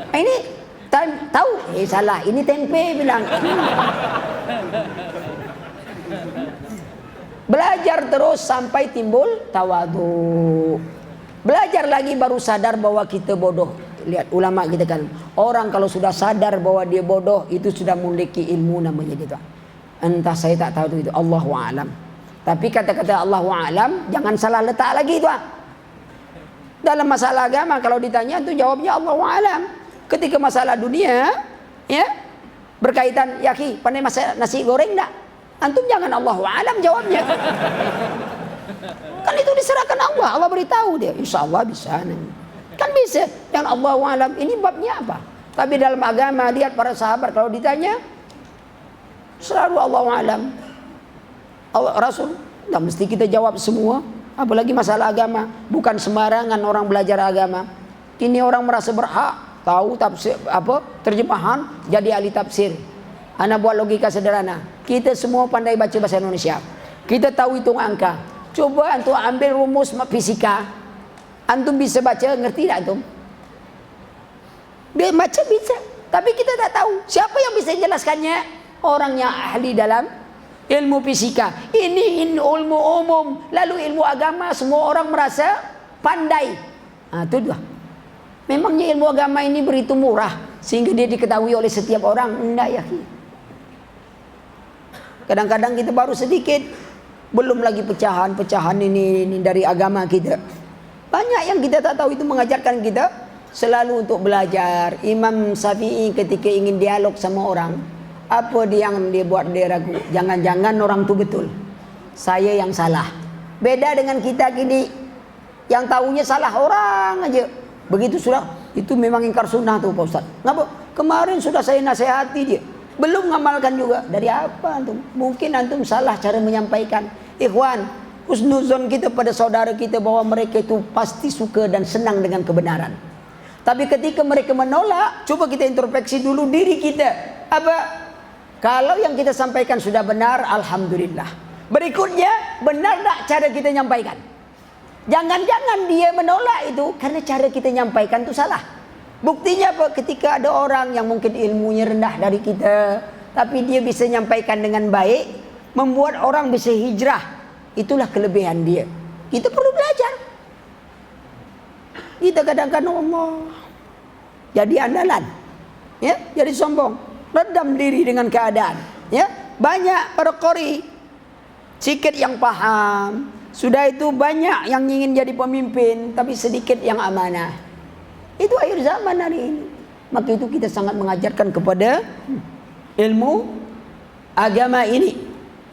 Ini tahu? Salah. Ini tempe bilang. Belajar terus sampai timbul tawadhu. Belajar lagi baru sadar bahwa kita bodoh. Lihat ulama kita kan, orang kalau sudah sadar bahwa dia bodoh, itu sudah memiliki ilmu namanya gitu. Entah saya tak tahu itu, Allahu a'lam. Tapi kata-kata Allahu a'lam jangan salah letak lagi tuan. Dalam masalah agama kalau ditanya tu jawabnya Allahu a'lam. Ketika masalah dunia, ya, berkaitan yaki, pandai masak nasi goreng tak? Antum jangan Allahu a'lam jawabnya. Kan itu diserahkan Allah, Allah beritahu dia, insyaallah bisa nanti. Kan bisa, yang Allahu a'lam ini babnya apa? Tapi dalam agama lihat para sahabat kalau ditanya selalu Allahu a'lam. Allah Rasul, tak mesti kita jawab semua, apalagi masalah agama. Bukan sembarangan orang belajar agama. Kini orang merasa berhak tahu tafsir apa terjemahan, jadi ahli tafsir. Ana buat logika sederhana. Kita semua pandai baca bahasa Indonesia. Kita tahu hitung angka. Coba antum ambil rumus fisika. Antum bisa baca, ngerti tak antum? Dia baca bisa, tapi kita tak tahu. Siapa yang bisa jelaskannya? Orang yang ahli dalam ilmu fisika. Ini ilmu umum, lalu ilmu agama semua orang merasa pandai. Itu dah. Memangnya ilmu agama ini begitu murah sehingga dia diketahui oleh setiap orang? Enggak ya. Kadang-kadang kita baru sedikit, belum lagi pecahan-pecahan ini dari agama kita. Banyak yang kita tak tahu itu mengajarkan kita selalu untuk belajar. Imam Syafi'i ketika ingin dialog sama orang, apa yang dia buat dia ragu? Jangan-jangan orang tu betul, saya yang salah. Beda dengan kita gini, yang tahunya salah orang aja. Begitu sudah, itu memang ingkar sunnah tuh Pak Ustaz. Ngapa? Kemarin sudah saya nasihati dia, belum ngamalkan juga. Dari apa antum? Mungkin antum salah cara menyampaikan. Ikhwan, husnuzon kita pada saudara kita bahwa mereka itu pasti suka dan senang dengan kebenaran. Tapi ketika mereka menolak, coba kita introspeksi dulu diri kita. Apa? Kalau yang kita sampaikan sudah benar, alhamdulillah. Berikutnya, benar tak cara kita nyampaikan? Jangan-jangan dia menolak itu karena cara kita nyampaikan itu salah. Buktinya apa? Ketika ada orang yang mungkin ilmunya rendah dari kita, tapi dia bisa nyampaikan dengan baik, membuat orang bisa hijrah. Itulah kelebihan dia. Kita perlu belajar. Kita kadang-kadang Allah jadi andalan, ya, jadi sombong, redam diri dengan keadaan, ya. Banyak para qori sedikit yang paham, sudah itu banyak yang ingin jadi pemimpin, tapi sedikit yang amanah. Itu akhir zaman hari ini. Maka itu kita sangat mengajarkan kepada ilmu agama ini,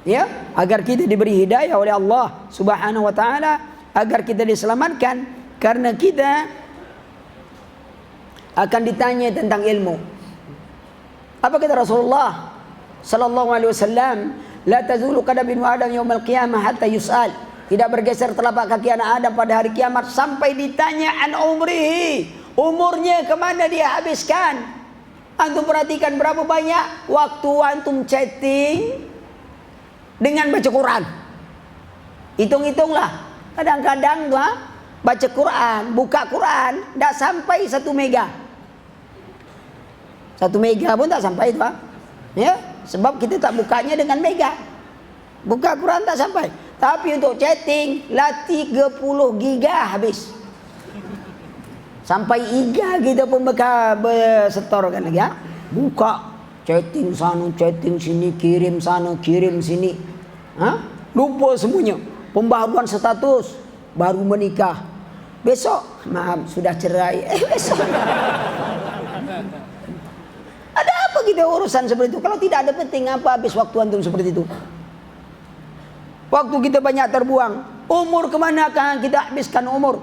ya, agar kita diberi hidayah oleh Allah Subhanahu wa taala, agar kita diselamatkan, karena kita akan ditanya tentang ilmu. Apa kata Rasulullah sallallahu alaihi wasallam? La tazulu qadam bin Adam yaumil qiyamah hatta yus'al. Tidak bergeser telapak kaki anak Adam pada hari kiamat sampai ditanya an umrihi. Umurnya kemana dia habiskan? Antum perhatikan berapa banyak waktu antum chatting dengan baca Quran. Hitung-hitunglah. Kadang-kadang baca Quran, buka Quran, tidak sampai 1 mega. 1 mega pun tak sampai itu, ya, sebab kita tak bukanya dengan mega. Buka Quran tak sampai. Tapi untuk chatting lah 30 giga habis. Sampai iga kita pun bersetor kan lagi, ya. Buka chatting sana, chatting sini, kirim sana, kirim sini. Lupa semuanya. Pembaharuan status, baru menikah. Besok, maaf sudah cerai. Besok. Ada apa kita urusan seperti itu? Kalau tidak ada penting, apa habis waktu antum seperti itu? Waktu kita banyak terbuang. Umur kemana kan kita habiskan umur?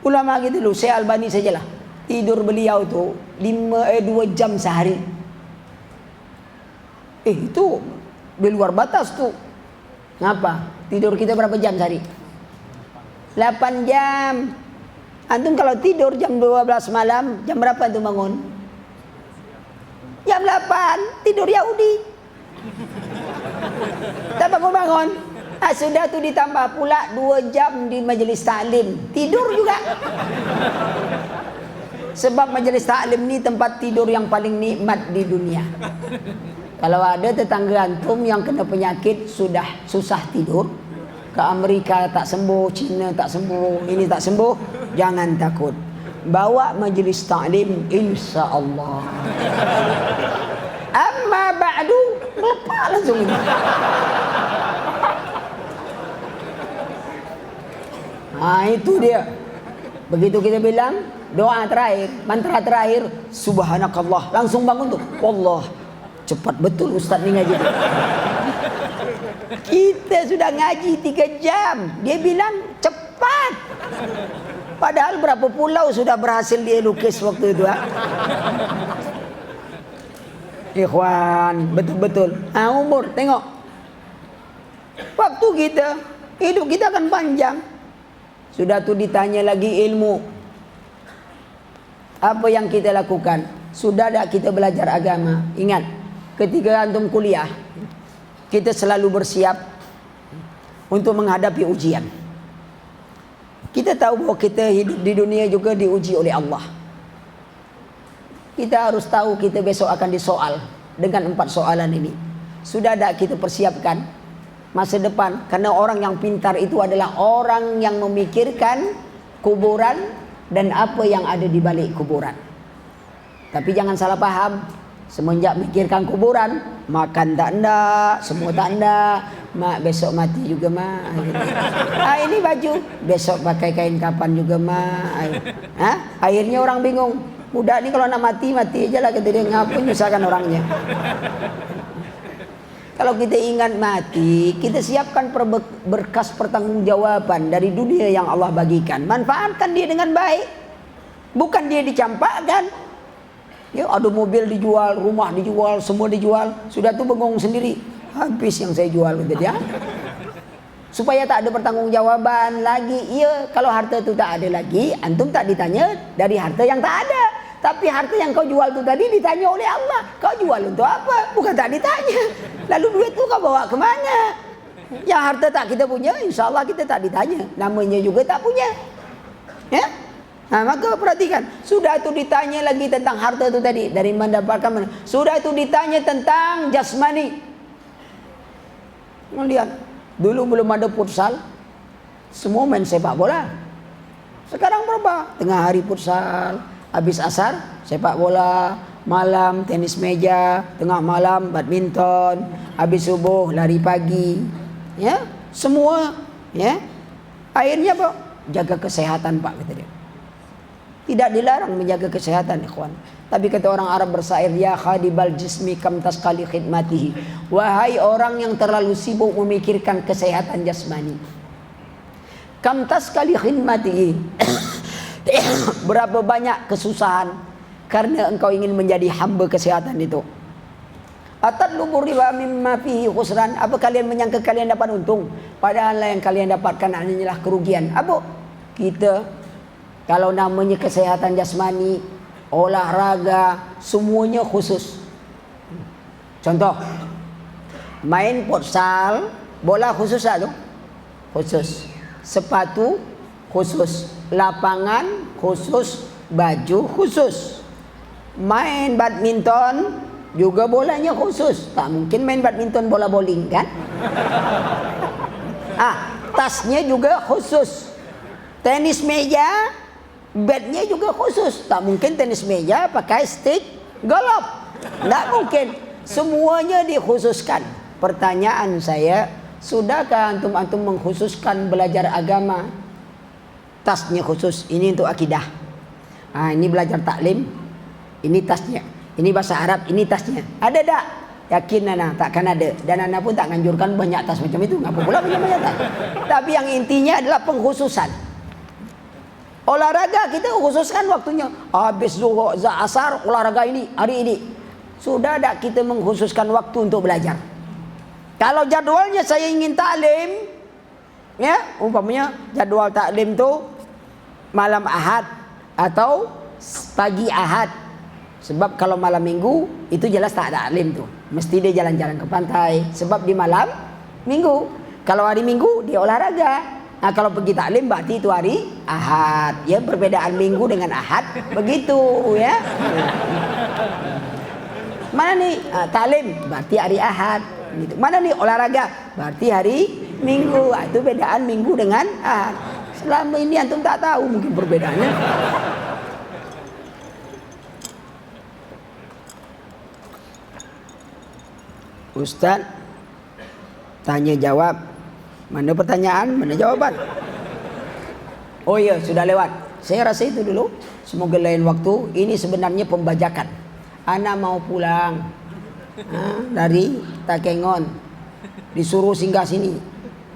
Ulama gitu dulu, Syekh Albani sajalah. Tidur beliau tuh 2 jam sehari. Itu di luar batas tuh. Ngapa? Tidur kita berapa jam sehari? 8 jam. Antum kalau tidur jam 12 malam, jam berapa antum bangun? Jam 8, tidur Yahudi. Tak bangun-bangun. Sudah tuh ditambah pula 2 jam di majelis taklim. Tidur juga. Sebab majelis taklim ni tempat tidur yang paling nikmat di dunia. Kalau ada tetangga antum yang kena penyakit sudah susah tidur, ke Amerika tak sembuh, Cina tak sembuh, ini tak sembuh, jangan takut. Bawa majelis taklim, insya Allah. Amma ba'du, lepas langsung ini. Itu dia. Begitu kita bilang doa terakhir, mantra terakhir, subhanakallah, langsung bangun tuh. Wallah, cepat betul Ustaz ni ngaji. Kita sudah ngaji 3 jam, dia bilang cepat. Padahal berapa pulau sudah berhasil dia lukis waktu itu, Ikhwan, betul-betul. Umur, tengok. Waktu kita, hidup kita akan panjang. Sudah tuh ditanya lagi ilmu. Apa yang kita lakukan? Sudah tak kita belajar agama? Ingat, ketika antum kuliah, kita selalu bersiap untuk menghadapi ujian. Kita tahu bahwa kita hidup di dunia juga diuji oleh Allah. Kita harus tahu kita besok akan disoal dengan 4 soalan ini. Sudah tak kita persiapkan masa depan? Karena orang yang pintar itu adalah orang yang memikirkan kuburan dan apa yang ada di balik kuburan. Tapi jangan salah paham, Semenjak mikirkan kuburan, makan tak ndak, semua tak ndak. Mak besok mati juga mak. Ini baju, besok pakai kain kapan juga mak. Akhirnya orang bingung. Budak ni kalau nak mati, mati aja lah, kata dia. Ngapa nyusahkan orangnya? Kalau kita ingat mati, kita siapkan berkas pertanggungjawaban dari dunia yang Allah bagikan. Manfaatkan dia dengan baik. Bukan dia dicampakkan. Ya, ada mobil dijual, rumah dijual, semua dijual. Sudah tu bengong sendiri. Habis yang saya jual, kata dia. Supaya tak ada pertanggungjawaban lagi. Ya, kalau harta tu tak ada lagi, antum tak ditanya dari harta yang tak ada. Tapi harta yang kau jual tu tadi ditanya oleh Allah. Kau jual untuk apa? Bukan tak ditanya. Lalu duit tu kau bawa ke mana? Yang harta tak kita punya, insya Allah kita tak ditanya. Namanya juga tak punya. Ya? Nah, maka perhatikan. Sudah tu ditanya lagi tentang harta tu tadi. Dari mendapatkan mana? Sudah tu ditanya tentang jasmani. Lihat. Dulu belum ada futsal. Semua main sepak bola. Sekarang berapa? Tengah hari futsal. Habis asar, sepak bola, malam tenis meja, tengah malam badminton, habis subuh lari pagi, ya semua, ya. Akhirnya apa? Jaga kesehatan Pak, kata dia. Tidak dilarang menjaga kesehatan, ikhwan. Tapi kata orang Arab bersair, ya khadibal jismi kam taskali khidmatihi. Wahai orang yang terlalu sibuk memikirkan kesehatan jasmani. Kam taskali khidmatihi. Berapa banyak kesusahan karena engkau ingin menjadi hamba kesehatan itu. Atadlubu riba mimma fihi khusran. Apa kalian menyangka kalian dapat untung, padahal yang kalian dapatkan hanyalah kerugian. Apa? Kita kalau namanya kesehatan jasmani, olahraga, semuanya khusus. Contoh, main futsal, bola khusus tak tu? Khusus. Sepatu khusus, lapangan khusus, baju khusus. Main badminton juga bolanya khusus. Tak mungkin main badminton bola bowling kan? Tasnya juga khusus. Tenis meja, batnya juga khusus. Tak mungkin tenis meja pakai stick golf. Tak mungkin. Semuanya dikhususkan. Pertanyaan saya, sudahkah antum mengkhususkan belajar agama? Tasnya khusus, ini untuk akidah. Ini belajar taklim, ini tasnya. Ini bahasa Arab, ini tasnya. Ada tak? Yakin Nana, takkan ada. Dan Nana pun tak nganjurkan banyak tas macam itu. Ngapa pula banyak tas? Tapi yang intinya adalah pengkhususan. Olahraga kita khususkan waktunya. Habis zuhur, asar, olahraga ini, hari ini. Sudah tak kita mengkhususkan waktu untuk belajar? Kalau jadwalnya saya ingin taklim, ya, umpamanya jadwal taklim tu malam Ahad atau pagi Ahad. Sebab kalau malam Minggu itu jelas tak ada taklim tu. Mesti dia jalan-jalan ke pantai. Sebab di malam Minggu. Kalau hari Minggu dia olahraga. Kalau pergi taklim berarti itu hari Ahad. Ya, perbedaan Minggu dengan Ahad begitu, ya. Mana nih taklim berarti hari Ahad. Gitu. Mana nih olahraga berarti hari Minggu. Itu bedaan Minggu dengan Ahad. Selama ini antum tak tahu mungkin perbedaannya. Ustaz tanya jawab. Mana pertanyaan, mana jawaban? Oh iya, sudah lewat. Saya rasa itu dulu. Semoga lain waktu. Ini sebenarnya pembajakan. Ana mau pulang dari Takengon. Disuruh singgah sini.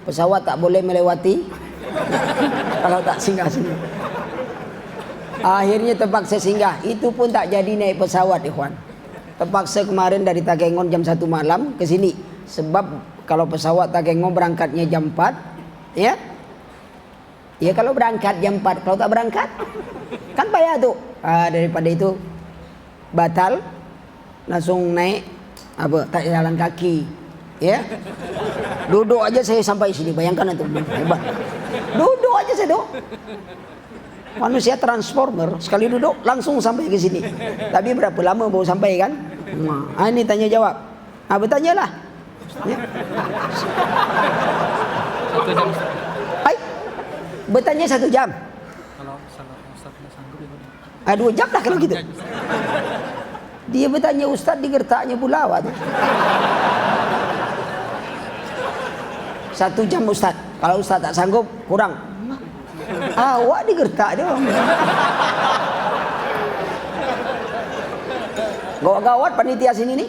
Pesawat tak boleh melewati kalau tak singgah sini. Akhirnya terpaksa singgah. Itu pun tak jadi naik pesawat, ikhwan. Terpaksa kemarin dari Takengon jam 1 malam ke sini. Sebab kalau pesawat Takengon berangkatnya jam 4, ya. Ya kalau berangkat jam 4, kalau tak berangkat kan payah tuh. Daripada itu batal, langsung naik tak jalan kaki, ya. Duduk aja saya sampai sini, bayangkan itu hebat. Duduk aja saya tuh. Manusia transformer, sekali duduk langsung sampai ke sini. Tapi berapa lama baru sampai kan? Ini tanya jawab. Bertanyalah. Ya. Hai, bertanya 1 jam. Kalau Ustaz sanggup 2 jam lah kalau gitu. Dia bertanya Ustaz, digertaknya pula awak tu. 1 jam Ustaz. Kalau Ustaz tak sanggup, kurang. Awak digertak dia. Gawat panitia sini ni.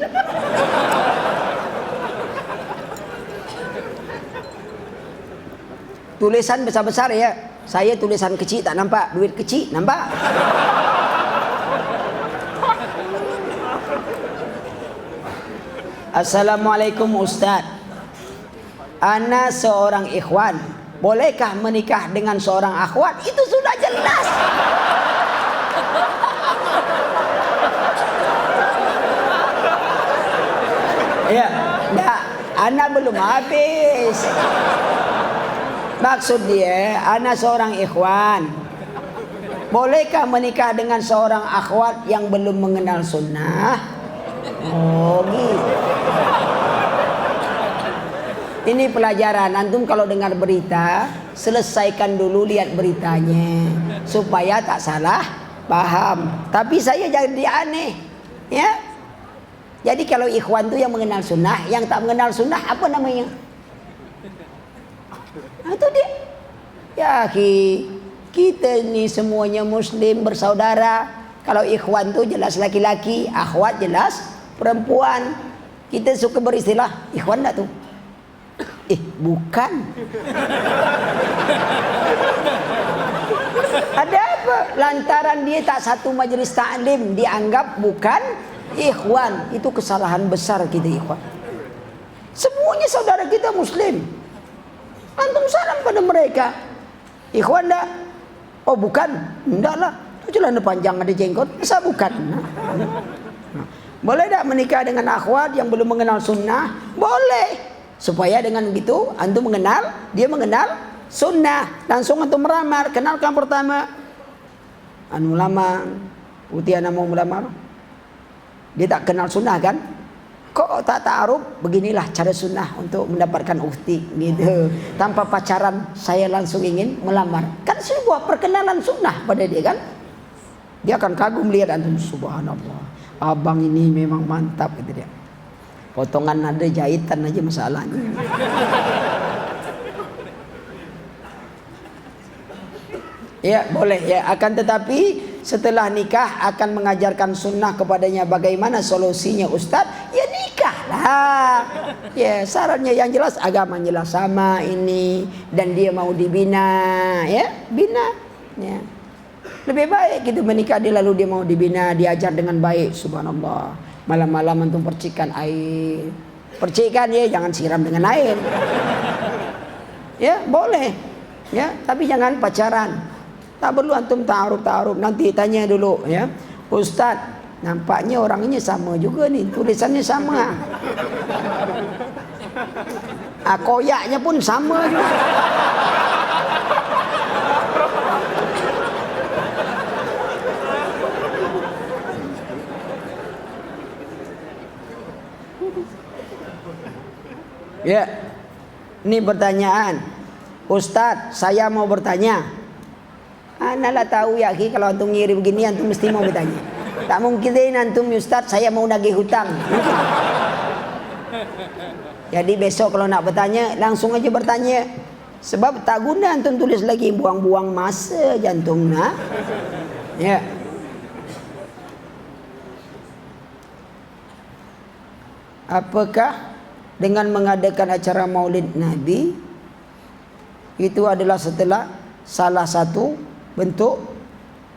Tulisan besar-besar ya. Saya tulisan kecil tak nampak, duit kecil nampak. Assalamualaikum Ustaz. Ana seorang ikhwan, bolehkah menikah dengan seorang akhwat? Itu sudah jelas. Ya, enggak, ana belum habis. Maksud dia, ana seorang ikhwan, bolehkah menikah dengan seorang akhwat yang belum mengenal sunnah? Oh gitu. Ini pelajaran. Antum kalau dengar berita, selesaikan dulu lihat beritanya supaya tak salah paham. Tapi saya jadi aneh, ya. Jadi kalau ikhwan itu yang mengenal sunnah, yang tak mengenal sunnah apa namanya? Nah, itu dia. Ya, kita ini semuanya muslim bersaudara. Kalau ikhwan itu jelas laki-laki, akhwat jelas perempuan. Kita suka beristilah ikhwan tak tuh? Bukan. Ada apa? Lantaran dia tak satu majelis taklim dianggap bukan ikhwan. Itu kesalahan besar kita ikhwan. Semuanya saudara kita muslim. Antum salam pada mereka. Ikhwan dah? Oh bukan? Enggak lah. Itu celana panjang ada jenggot. Masa bukan? Boleh tak menikah dengan akhwat yang belum mengenal sunnah? Boleh. Supaya dengan begitu antum mengenal, dia mengenal sunnah. Langsung antum melamar. Kenalkan pertama. Anu lama, putih ana mau melamar. Dia tak kenal sunnah kan? Kok tak ta'aruf? Beginilah cara sunnah untuk mendapatkan ukti gitu. Tanpa pacaran saya langsung ingin melamar. Kan sebuah perkenalan sunnah pada dia kan? Dia akan kagum lihat antum, subhanallah. Abang ini memang mantap gitu dia. Potongan nada jahitan aja masalahnya. Ya boleh ya. Akan tetapi setelah nikah akan mengajarkan sunnah kepadanya. Bagaimana solusinya Ustadz? Ya nikahlah. Ya syaratnya yang jelas, agama jelas sama ini, dan dia mau dibina, ya bina. Ya. Lebih baik kita menikah dia lalu dia mau dibina, diajar dengan baik. Subhanallah. Malam-malam antum percikan air. Percikan ya, jangan siram dengan air. Ya, boleh. Ya, tapi jangan pacaran. Tak perlu antum ta'aruf. Nanti tanya dulu ya. Ustaz, nampaknya orangnya sama juga nih, tulisannya sama. Koyaknya pun sama juga. Ya, ini pertanyaan. Ustadz, saya mau bertanya. Ana lah tahu ya, kalau antum ngirim begini antum mesti mau bertanya. Tak mungkin antum Ustadz, saya mau nagih hutang. Jadi besok kalau nak bertanya langsung aja bertanya. Sebab tak guna antum tulis lagi, buang-buang masa jantung nak. Ya. Apakah dengan mengadakan acara Maulid Nabi itu adalah salah satu bentuk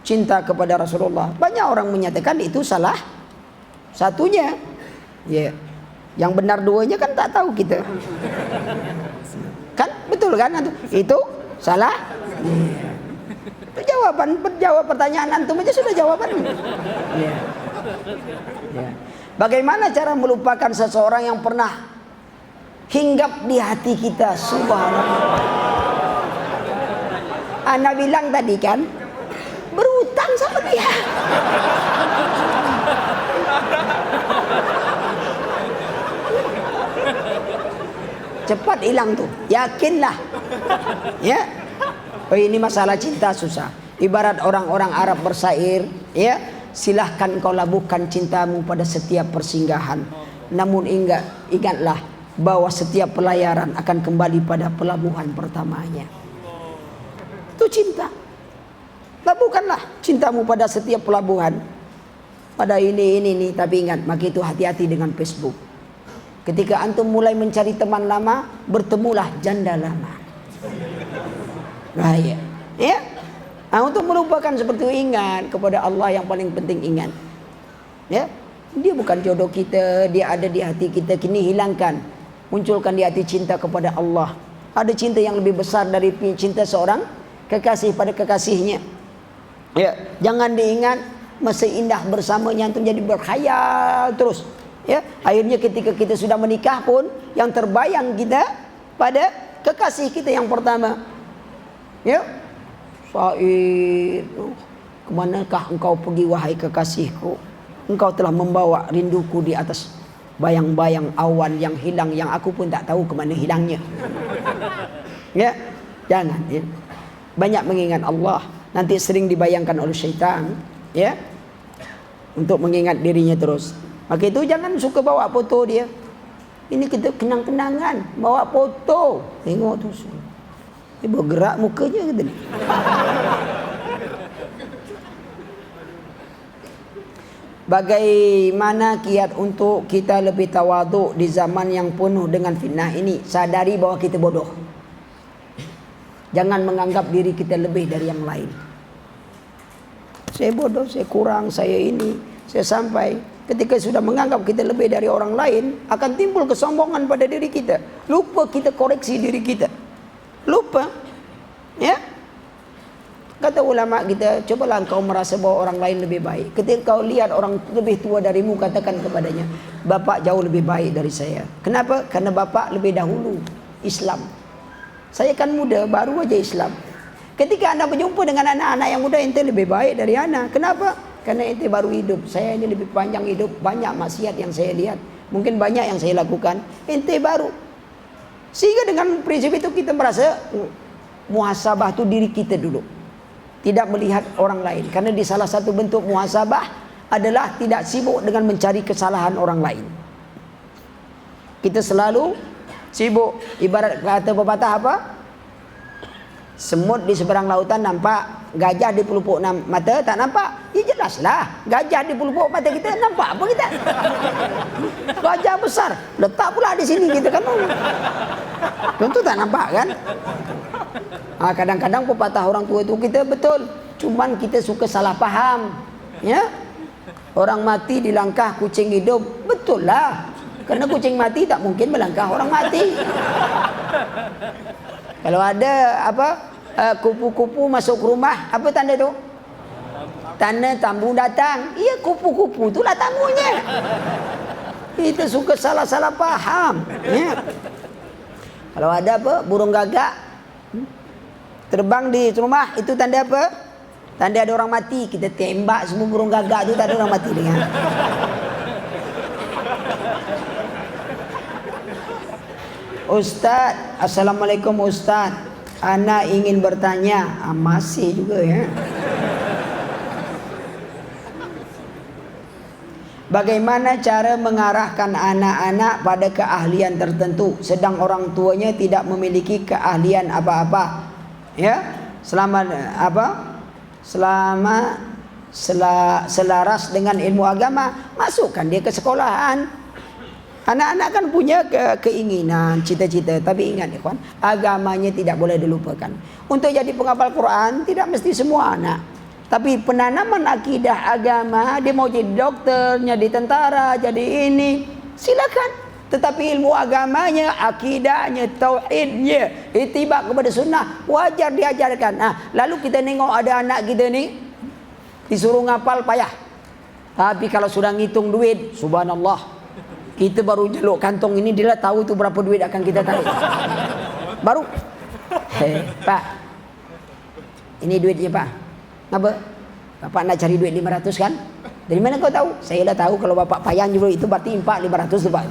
cinta kepada Rasulullah? Banyak orang menyatakan itu salah satunya. Ya. Yang benar duanya kan tak tahu kita. Kan betul kan? Itu salah. Itu jawaban, jawab pertanyaan antum aja sudah jawaban. Ya. Ya. Bagaimana cara melupakan seseorang yang pernah hinggap di hati kita? Subhanallah. Ana bilang tadi kan, berutang sama dia. Cepat hilang tuh, yakinlah. Ya. Oh, ini masalah cinta susah. Ibarat orang-orang Arab bersair, ya. silahkan kau labuhkan cintamu pada setiap persinggahan. Namun ingatlah bahwa setiap pelayaran akan kembali pada pelabuhan pertamanya. Itu cinta. Labuhkanlah cintamu pada setiap pelabuhan. Pada ini. Tapi ingat, maka itu hati-hati dengan Facebook. Ketika antum mulai mencari teman lama, bertemulah janda lama. Bahaya. Ya. Nah, untuk melupakan seperti itu, ingat kepada Allah yang paling penting, ingat. Ya. Dia bukan jodoh kita, dia ada di hati kita. Kini hilangkan, munculkan di hati cinta kepada Allah. Ada cinta yang lebih besar dari cinta seorang kekasih pada kekasihnya. Ya, jangan diingat masa indah bersamanya antum jadi berkhayal terus. Ya, akhirnya ketika kita sudah menikah pun yang terbayang kita pada kekasih kita yang pertama. Ya, Said, kemanakah engkau pergi wahai kekasihku? Engkau telah membawa rinduku di atas bayang-bayang awan yang hilang, yang aku pun tak tahu kemana hilangnya. Ya, jangan. Ya. Banyak mengingat Allah. Nanti sering dibayangkan oleh syaitan, ya, untuk mengingat dirinya terus. Maka itu jangan suka bawa foto dia. Ini kita kenang-kenangan, bawa foto. Tengok tu. Dia bergerak mukanya gitu ni. Bagaimana kiat untuk kita lebih tawaduk di zaman yang penuh dengan fitnah ini? Sadari bahwa kita bodoh. Jangan menganggap diri kita lebih dari yang lain. Saya bodoh, saya kurang, saya ini, saya sampai. Ketika sudah menganggap kita lebih dari orang lain, akan timbul kesombongan pada diri kita. Lupa kita koreksi diri kita. Lupa. Ya. Kata ulama kita, cobalah engkau merasa bahwa orang lain lebih baik. Ketika kau lihat orang lebih tua darimu, katakan kepadanya, bapak jauh lebih baik dari saya. Kenapa? Karena bapak lebih dahulu Islam. Saya kan muda, baru aja Islam. Ketika anda berjumpa dengan anak-anak yang muda, ente lebih baik dari anak. Kenapa? Karena ente baru hidup. Saya ini lebih panjang hidup, banyak maksiat yang saya lihat. Mungkin banyak yang saya lakukan. Ente baru. Sehingga dengan prinsip itu kita merasa muhasabah itu diri kita dulu. Tidak melihat orang lain. Karena di salah satu bentuk muhasabah adalah tidak sibuk dengan mencari kesalahan orang lain. Kita selalu sibuk. Ibarat kata pepatah apa? Semut di seberang lautan nampak, gajah di pelupuk mata tak nampak. Ya jelaslah, gajah di pelupuk mata kita nampak apa kita? Gajah besar letak pula di sini kita kan. Tentu tak nampak kan? Kadang-kadang pepatah orang tua itu kita betul, cuman kita suka salah paham. Ya, orang mati dilangkah kucing hidup, betul lah. Karena kucing mati tak mungkin melangkah orang mati. Kalau ada kupu-kupu masuk ke rumah, apa tanda tu? Tanda tamu datang. Iya, kupu-kupu itulah tamunya. Kita suka salah-salah paham. Ya. Kalau ada burung gagak terbang di rumah, itu tanda apa? Tanda ada orang mati. Kita tembak semua burung gagak itu, tak ada orang mati dengan. Ustaz, Assalamualaikum Ustaz. Ana ingin bertanya. Masih juga ya. Bagaimana cara mengarahkan anak-anak pada keahlian tertentu, sedang orang tuanya tidak memiliki keahlian apa-apa? Ya, selaras dengan ilmu agama, masukkan dia ke sekolahan. Anak-anak kan punya keinginan, cita-cita, tapi ingat ikhwan, agamanya tidak boleh dilupakan. Untuk jadi penghafal Quran tidak mesti semua anak, tapi penanaman akidah agama, dia mau jadi dokter, jadi tentara, jadi ini, silakan. Tetapi ilmu agamanya, akidahnya, tauhidnya, ittiba kepada sunnah, wajar diajarkan. Lalu kita nengok ada anak kita ni disuruh ngapal payah. Tapi kalau sudah ngitung duit, subhanallah, kita baru jaluk kantong ini, dia tahu tu berapa duit akan kita tarik. Baru, Pak, ini duitnya Pak. Ngapa? Bapak nak cari duit 500 kan? Dari mana kau tahu? Saya dah tahu kalau bapak payah juga itu berarti impak 500 tu Pak.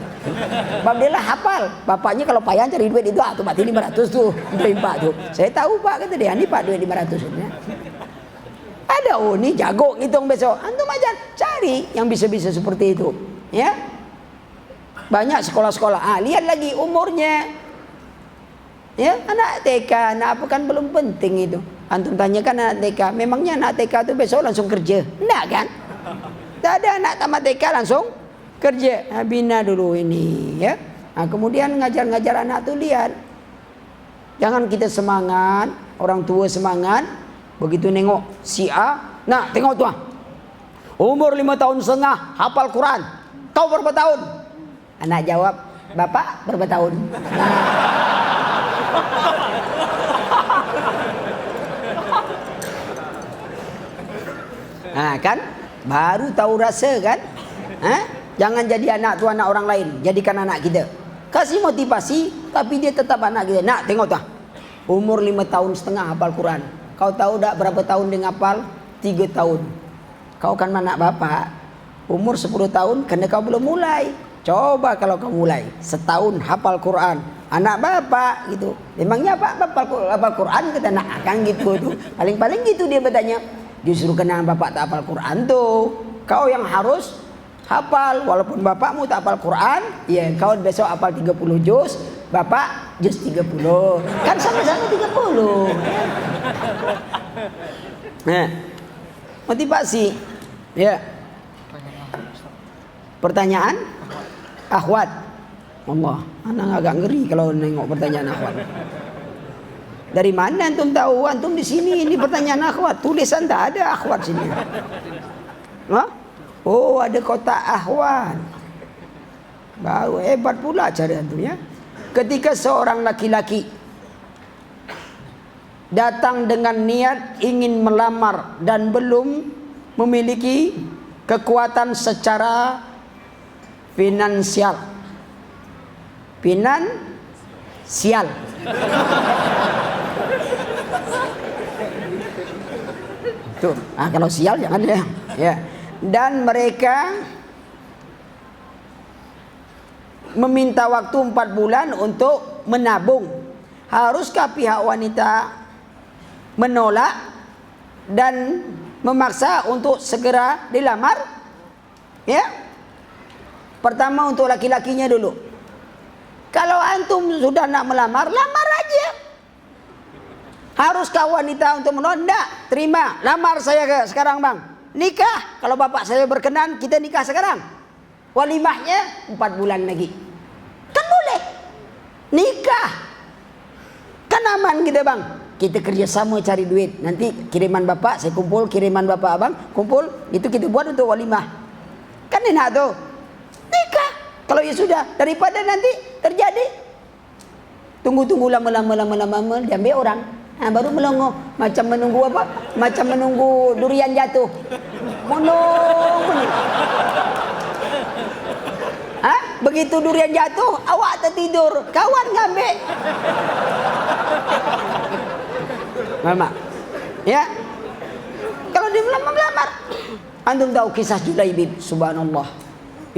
Sebab dia lah hafal. Bapaknya kalau payah cari duit itu, tu berarti 500 tu untuk impak tu. Saya tahu Pak, kata dia, ni Pak duit 500 ni. Ada, oh ini jago ngitung besok. Antum aja cari yang bisa-bisa seperti itu. Ya. Banyak sekolah-sekolah. Lihat lagi umurnya. Ya, anak TK, anak apa kan belum penting itu. Antum tanyakan anak TK, memangnya anak TK itu besok langsung kerja? Enggak kan? Tak ada anak tamat TK langsung kerja. Bina dulu ini, ya. Nah, kemudian ngajar-ngajar anak tuh lihat. Jangan kita semangat, orang tua semangat, begitu nengok si A, nah tengok tuh. Umur 5 tahun setengah, hafal Quran. Kau berapa tahun? Anak jawab, Bapak berapa tahun? Nah kan, baru tahu rasa kan? Jangan jadi anak tu anak orang lain, jadikan anak kita. Kasih motivasi, tapi dia tetap anak kita. Nah, tengok tuh. Umur 5 tahun setengah hafal Quran. Kau tahu tak berapa tahun dia hafal? 3 tahun. Kau kan anak bapak. Umur 10 tahun, karena kau belum mulai. Coba kalau kau mulai, setahun hafal Quran. Anak bapak gitu. Memangnya apa hafal Quran? Kata nak kan gitu tuh. Paling-paling gitu dia bertanya. Justru kena bapak tak hafal Quran tuh. Kau yang harus hafal. Walaupun bapakmu tak hafal Quran, ya kau besok hafal 30 juz, bapak juz 30. Kan sama-sama 30. Nah, motivasi. Ya. Pertanyaan? Akhwat. Allah, anak agak ngeri kalau nengok pertanyaan akhwat. Dari mana antum tahu? Antum di sini ini pertanyaan akhwat. Tulisan tak ada akhwat sini. Hah? Oh, ada kotak akhwat. Baru hebat pula cara antum ya. Ketika seorang laki-laki datang dengan niat ingin melamar dan belum memiliki kekuatan secara finansial. Tuh, kalau sial jangan ya. Ya. Dan mereka meminta waktu 4 bulan untuk menabung. Haruskah pihak wanita menolak dan memaksa untuk segera dilamar? Ya. Pertama untuk laki-lakinya dulu. Kalau antum sudah nak melamar, lamar aja. Haruskah wanita untuk menolak? Enggak, terima. Lamar saya sekarang bang. Nikah. Kalau bapak saya berkenan, kita nikah sekarang. Walimahnya 4 bulan lagi. Kan boleh. Nikah. Kan aman kita bang. Kita kerjasama cari duit. Nanti kiriman bapak, saya kumpul. Kiriman bapak abang, kumpul. Itu kita buat untuk walimah. Kan enak tuh. Nikah. Kalau ya sudah, daripada nanti terjadi tunggu-tunggu lama-lama diambil orang. Nah, baru melongo macam menunggu apa? Macam menunggu durian jatuh. Menunggu nih. Begitu durian jatuh, awak tertidur, kawan ngambil. Mama. Ya. Kalau dia melamar, antum tahu kisah Julaibib, subhanallah.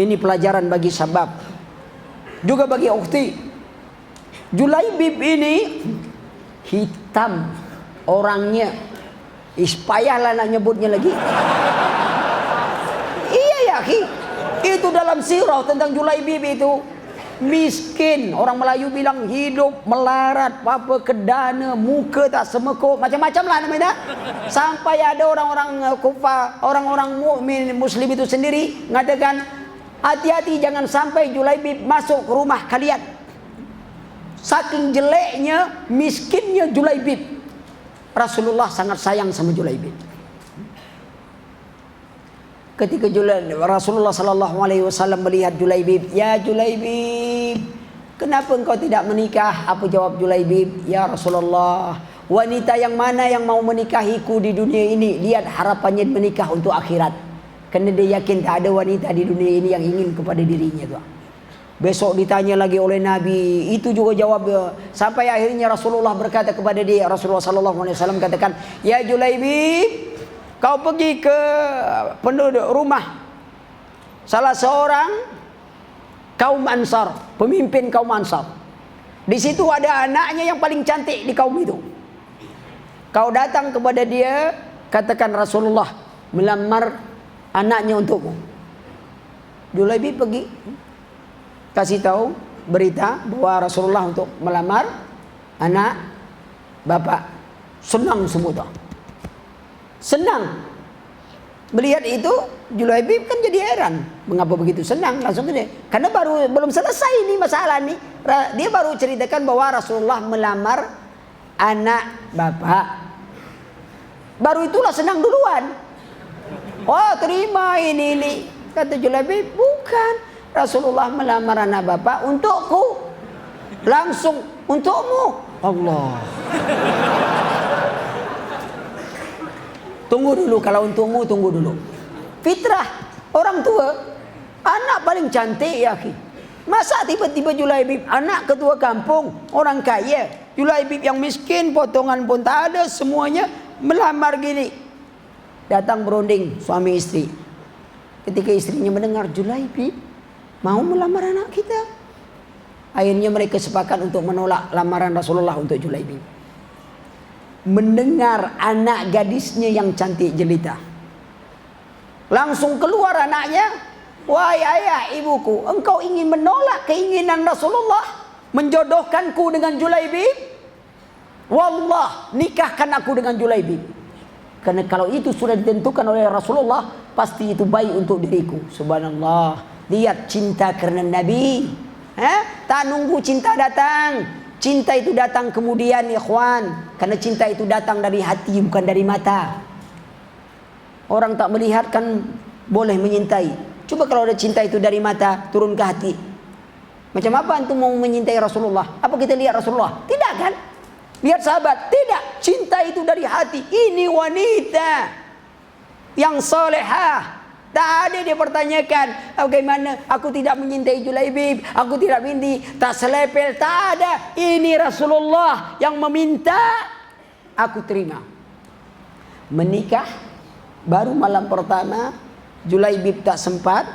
Ini pelajaran bagi sabab, juga bagi ukhti. Julaibib ini hitam orangnya. Payahlah nak nyebutnya lagi. Iya ya, itu dalam sirah tentang Julaibib itu. Miskin, orang Melayu bilang hidup melarat, apa kedana, muka tak semekuk, macam-macam lah namanya. Sampai ada orang-orang kufar, orang-orang mukmin muslim itu sendiri mengatakan, hati-hati jangan sampai Julaibib masuk ke rumah kalian. Saking jeleknya, miskinnya Julaibib. Rasulullah sangat sayang sama Julaibib. Ketika Rasulullah sallallahu alaihi wasallam melihat Julaibib, "Ya Julaibib, kenapa engkau tidak menikah?" Apa jawab Julaibib? "Ya Rasulullah, wanita yang mana yang mau menikahiku di dunia ini? Lihat harapannya menikah untuk akhirat." Karena dia yakin tak ada wanita di dunia ini yang ingin kepada dirinya tuh. Besok ditanya lagi oleh Nabi, itu juga jawab. Sampai akhirnya Rasulullah berkata kepada dia, Rasulullah sallallahu alaihi wasallam katakan, "Ya Julaibib, kau pergi ke penduduk rumah salah seorang kaum Ansar, pemimpin kaum Ansar. Di situ ada anaknya yang paling cantik di kaum itu. Kau datang kepada dia, katakan Rasulullah melamar anaknya untukmu. Julaibib pergi kasih tahu berita bahwa Rasulullah untuk melamar anak bapak. Senang semua tu. Senang. Melihat itu Julaibib kan jadi heran. Mengapa begitu senang? Langsung dia. Karena belum selesai ni masalah ni. Dia baru ceritakan bahwa Rasulullah melamar anak bapak. Baru itulah senang duluan. Oh, terima ini. Kata Julaibib, bukan. Rasulullah melamar anak bapak untukku. Langsung untukmu. Allah. Tunggu dulu, kalau untukmu tunggu dulu. Fitrah orang tua, anak paling cantik ya akhi. Masa tiba-tiba Julaibib, anak ketua kampung, orang kaya, Julaibib yang miskin, potongan pun tak ada, semuanya melamar gini. Datang berunding suami istri. Ketika istrinya mendengar Julaibib mau melamar anak kita, akhirnya mereka sepakat untuk menolak lamaran Rasulullah untuk Julaibib. Mendengar anak gadisnya yang cantik jelita, langsung keluar anaknya, wahai ayah ibuku, engkau ingin menolak keinginan Rasulullah menjodohkanku dengan Julaibib? Wallah, nikahkan aku dengan Julaibib. Karena kalau itu sudah ditentukan oleh Rasulullah, pasti itu baik untuk diriku. Subhanallah. Lihat cinta karena Nabi. Tak nunggu cinta datang. Cinta itu datang kemudian, ikhwan. Karena cinta itu datang dari hati, bukan dari mata. Orang tak melihat kan boleh menyintai. Coba kalau ada cinta itu dari mata, turun ke hati. Macam apa antum mau menyintai Rasulullah? Apa kita lihat Rasulullah? Tidak kan? Lihat sahabat? Tidak. Cinta itu dari hati. Ini wanita yang salehah. Tak ada dia pertanyakan bagaimana aku tidak menyintai Julaibib, aku tidak minti, tak selepel, tak ada. Ini Rasulullah yang meminta, aku terima. Menikah baru malam pertama, Julaibib tak sempat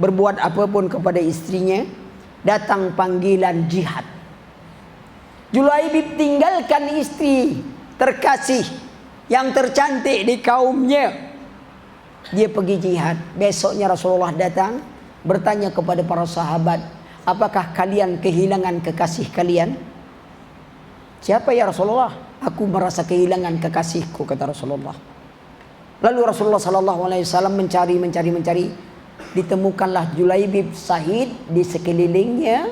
berbuat apapun kepada istrinya. Datang panggilan jihad. Julaibib tinggalkan istri terkasih yang tercantik di kaumnya. Dia pergi jihad. Besoknya Rasulullah datang bertanya kepada para sahabat, apakah kalian kehilangan kekasih kalian? Siapa ya Rasulullah? Aku merasa kehilangan kekasihku, kata Rasulullah. Lalu Rasulullah SAW mencari. Ditemukanlah Julaibib syahid, di sekelilingnya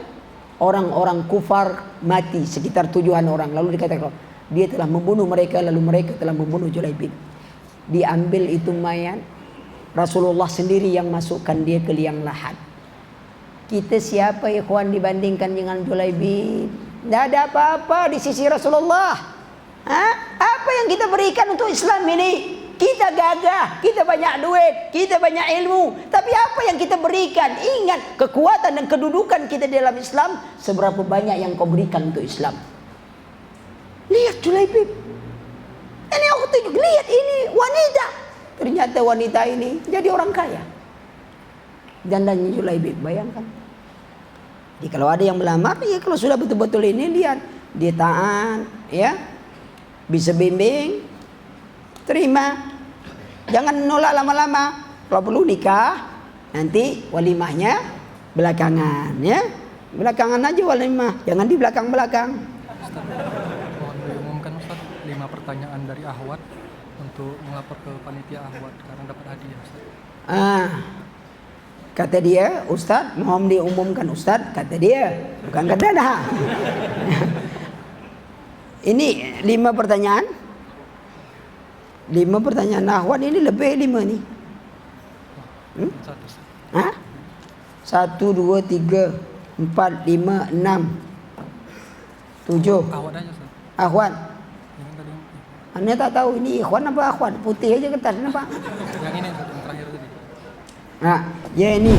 orang-orang kufar mati, sekitar 7 orang. Lalu dikatakan dia telah membunuh mereka, lalu mereka telah membunuh Julaibib. Diambil itu mayat, Rasulullah sendiri yang masukkan dia ke liang lahat. Kita siapa ikhwan dibandingkan dengan Julaibib? Tidak ada apa-apa di sisi Rasulullah. Apa yang kita berikan untuk Islam ini? Kita gagah, kita banyak duit, kita banyak ilmu. Tapi apa yang kita berikan? Ingat, kekuatan dan kedudukan kita dalam Islam, seberapa banyak yang kau berikan untuk Islam. Lihat Julaibib. Ini aku tunjuk, lihat ini wanita. Ternyata wanita ini jadi orang kaya. Jandanya Julaibib, bayangkan. Jadi kalau ada yang melamar, ya kalau sudah betul-betul ini lihat, dia taat, ya, bisa bimbing, terima. Jangan nolak lama-lama. Kalau perlu nikah, nanti walimahnya belakangan, ya. Belakangan aja walimah, jangan di belakang-belakang. Ustaz, mohon diumumkan Ustaz 5 pertanyaan dari Ahwat untuk melapor ke panitia Ahwat sekarang dapat hadiah Ustaz. Kata dia, Ustaz, mohon diumumkan Ustaz, kata dia, bukan kata dah. Ini 5 pertanyaan. 5 pertanyaan Ahwat ini lebih 5 nih. 1, 2, 3, 4, 5, 6, 7. Ahwat aja Ustaz. Ahwat. Yang tadi. Anda tak tahu ini ikhwan apa akhwat? Putih aja kertas nampak. Yang ini Ustaz, yang terakhir tadi. Ya ini.